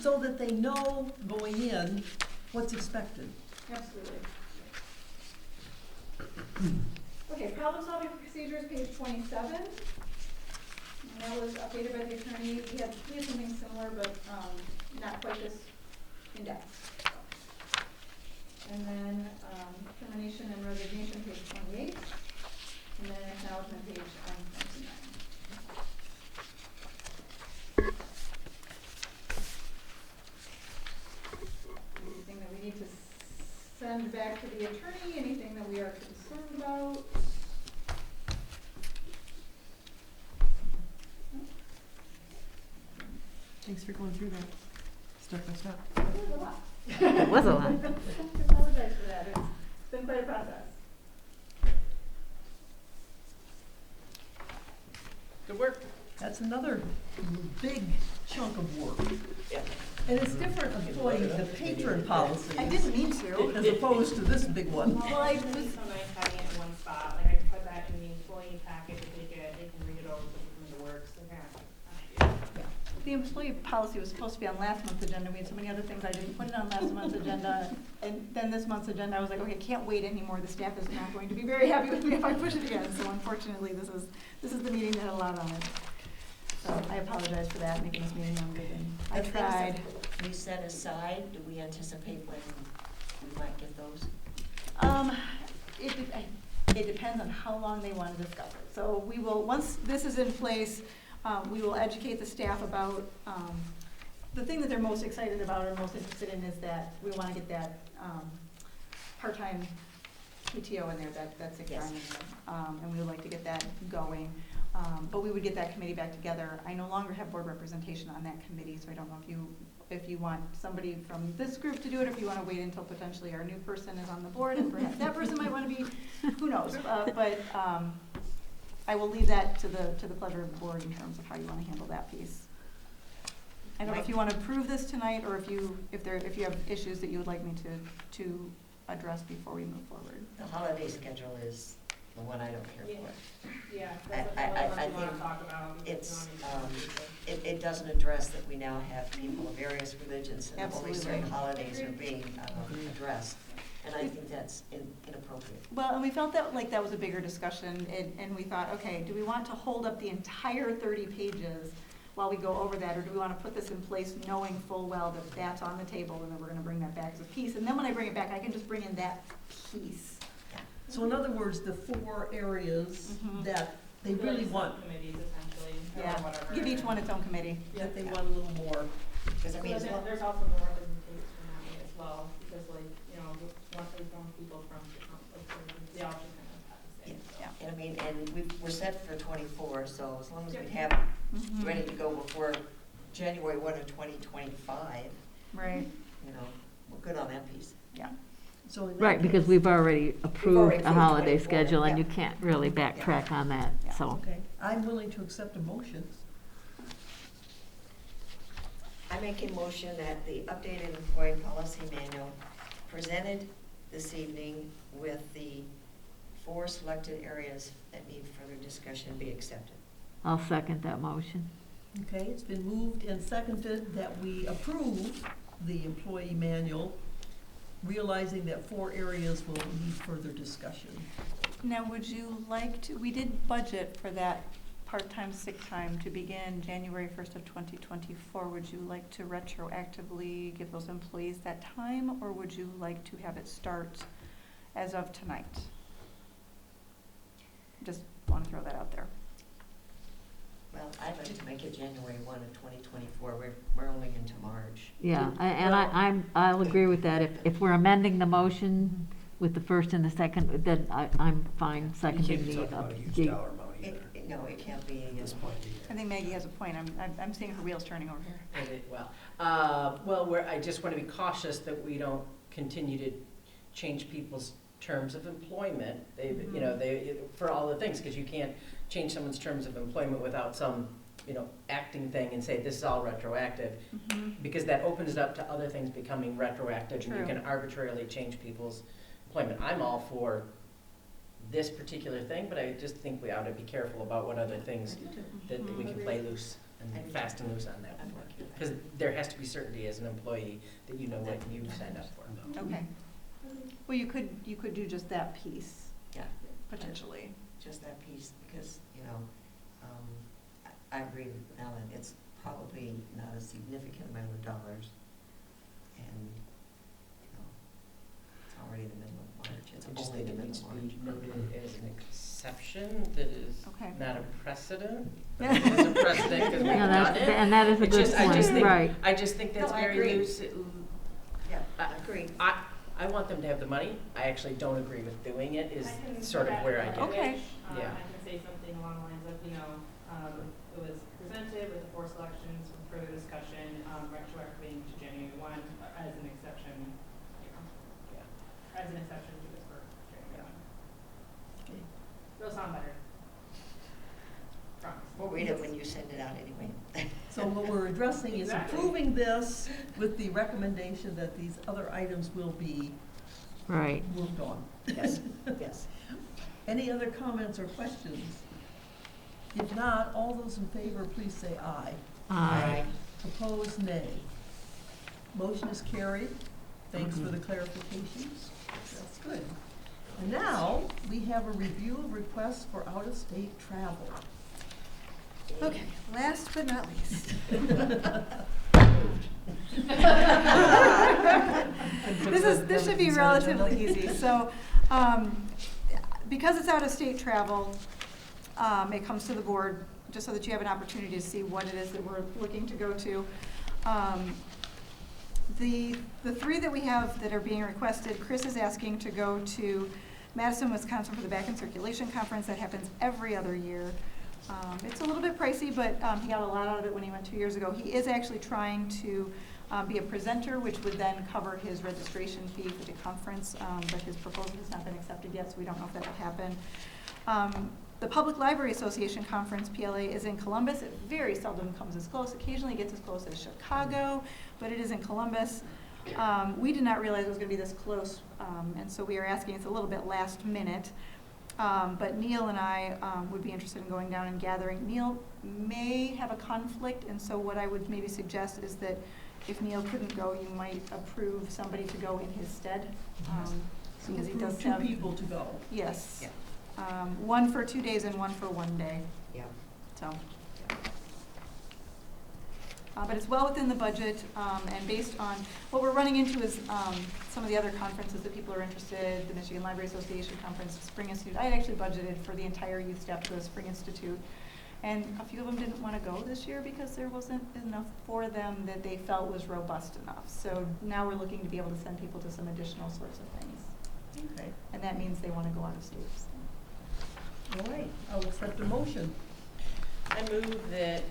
so that they know going in what's expected. Absolutely. Okay, problem solving procedures, page 27. And that was updated by the attorney. We had something similar, but not quite this in depth. And then termination and resignation, page 28. And then acknowledgement, page 29. Anything that we need to send back to the attorney, anything that we are concerned about? Thanks for going through that step by step. It was a lot. It was a lot. I apologize for that, it's been quite a process. Good work. That's another big chunk of work. And it's different employee, the patron policy, I didn't mean to. as opposed to this big one. Well, I It's just, so nice having it in one spot, like I can put that in the employee packet, they can read it over, put it into work, so yeah. the employee policy was supposed to be on last month's agenda, we had so many other things, I didn't put it on last month's agenda. And then this month's agenda, I was like, okay, can't wait anymore, the staff is not going to be very happy with me if I push it again. So unfortunately, this is the meeting that had a lot on it. So I apologize for that, making this meeting longer than I The things tried. that we set aside, do we anticipate when we might get those? It depends on how long they want to discuss it. So we will, once this is in place, we will educate the staff about, the thing that they're most excited about or most interested in is that we want to get that part-time PTO in there, that's sick time in there. And we would like to get that going. But we would get that committee back together. I no longer have board representation on that committee, so I don't know if you want somebody from this group to do it, or if you want to wait until potentially our new person is on the board, and perhaps that person might want to be, who knows? But I will leave that to the pleasure of the board in terms of how you want to handle that piece. I don't know if you want to approve this tonight, or if you have issues that you would like me to address before we move forward. The holiday schedule is the one I don't care for. Yeah, I- that's I- what I you wanna think talk about. it's, It doesn't address that we now have people of various religions and only certain Absolutely. holidays are being addressed. And I think that's inappropriate. Well, and we felt that like that was a bigger discussion, and we thought, okay, do we want to hold up the entire 30 pages while we go over that, or do we want to put this in place knowing full well that that's on the table, and then we're going to bring that back as a piece, and then when I bring it back, I can just bring in that piece. So in other words, the 4 areas Mhm. that they really want, Committees essentially, or Yeah, whatever. give each one its own committee. that they want a little more. Because I mean, But it's not, there's also more representation that way as well, because like, once we found people from different places, they all should kind of have the same. Yeah. and I mean, and we're set for 24, so as long as we Yep. have it Mhm. ready to go before January 1 of 2025, Right, we're good on that piece. yeah. So in that Right, because case- we've already approved a approved holiday 24, schedule, and yeah. you can't really backtrack on that, Yeah. so. Okay, I'm willing to accept a motion. I make a motion that the updated employee policy manual presented this evening with the 4 selected areas that need further discussion be accepted. I'll second that motion. Okay, it's been moved and seconded that we approve the employee manual, realizing that 4 areas will need further discussion. Now, would you like to, we did budget for that part-time sick time to begin January 1st of 2024. Would you like to retroactively give those employees that time, or would you like to have it start as of tonight? Just want to throw that out there. Well, I'd like to make it January 1 of 2024. We're only into March. Yeah, I'll agree with that. If we're amending the motion with the first and the second, then I'm fine You seconding can't the. talk about a huge the- dollar amount either. No, it can't be. At this point, I think Maggie has a point. I'm seeing her wheels turning over here. I just want to be cautious that we don't continue to change people's terms of employment. For all the things, because you can't change someone's terms of employment without some, acting thing and say this is all retroactive, because that opens it up to other things becoming retroactive, and you True. can arbitrarily change people's employment. I'm all for this particular thing, but I just think we ought to be careful about what other things that we can play loose and fast and loose on that. I'm with you. Because there has to be certainty as an employee that you know what you signed up for. Okay. Well, you could do just that piece, Yeah, potentially. just that piece, because, I agree with Ellen. It's probably not a significant amount of dollars. And, it's already the middle of March. It's I just only think the it needs middle to of be March. noted as an exception that is Okay. not a precedent. But it is a precedent because we've Yeah, done it. and that is a It's good just- I just point, think- right. I just think that's No, I very agree. loose. Yeah, I agree. I want them to have the money. I actually don't agree with doing it is I can sort of put where that I in get it. Okay. language. Yeah. I can say something along the lines of, it was presented with the 4 selections for further discussion, retroactive to January 1 as an exception, as an exception to this for January 1. Okay. It'll sound better. Promise. We'll read it when you send it out anyway. So what we're addressing is Exactly. approving this with the recommendation that these other items will be Right. moved on. Yes, yes. Any other comments or questions? If not, all those in favor, please say aye. Aye. Opposed, nay. Motion is carried. Thanks for the clarifications. That's good. And now, we have a review of requests for out-of-state travel. Okay, last but not least. This should be relatively easy. So, because it's out-of-state travel, it comes to the board just so that you have an opportunity to see what it is that we're looking to go to. The 3 that we have that are being requested, Chris is asking to go to Madison, Wisconsin for the Back in Circulation Conference that happens every other year. It's a little bit pricey, but he got a lot out of it when he went 2 years ago. He is actually trying to be a presenter, which would then cover his registration fee for the conference, but his proposal has not been accepted yet, so we don't know if that will happen. The Public Library Association Conference, PLA, is in Columbus. It very seldom comes as close. Occasionally it gets as close as Chicago, but it is in Columbus. We did not realize it was going to be this close, and so we are asking, it's a little bit last minute. But Neil and I would be interested in going down and gathering. Neil may have a conflict, and so what I would maybe suggest is that if Neil couldn't go, you might approve somebody to go in his stead. So Because he approve does 2 have- people to go. Yes. Yeah. One for 2 days and one for 1 day, Yeah. so. But it's well within the budget, and based on, what we're running into is some of the other conferences that people are interested, the Michigan Library Association Conference, Spring Institute. I had actually budgeted for the entire youth staff to go to Spring Institute, and a few of them didn't want to go this year because there wasn't enough for them that they felt was robust enough. So now we're looking to be able to send people to some additional sorts of things, Okay, and that means they want to go out of state. all right, I'll accept a motion. I move that,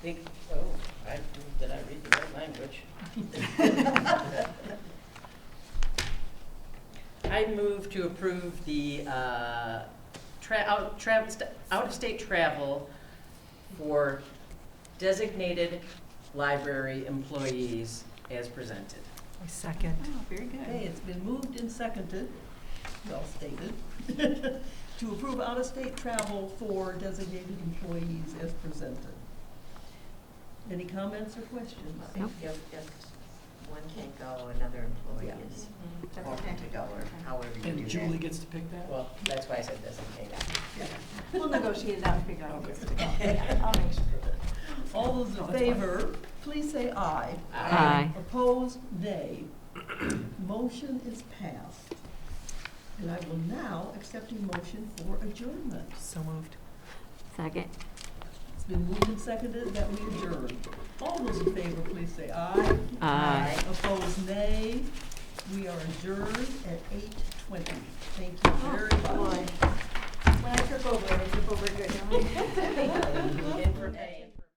did I read the right language? I move to approve the out-of-state travel for designated library employees as presented. I second. Oh, very Okay, good. it's been moved and seconded, well stated, to approve out-of-state travel for designated employees as presented. Any comments or questions? Nope. If one can't go, another employee Yeah. is That's welcome okay. to go, or however you do And that. Julie gets to pick that? Well, that's why I said designated. We'll negotiate it out and figure out who Okay. gets to go. Yeah, I'll make sure. All those in favor, please say aye. Aye. Opposed, nay. Motion is passed. And I will now accept a motion for adjournment. So moved. Second. It's been moved and seconded that we adjourn. All those in favor, please say aye. Aye. Opposed, nay. We are adjourned at 8:20. Thank you very Oh, much. boy. When I took over, I took over good, don't I? In for pay.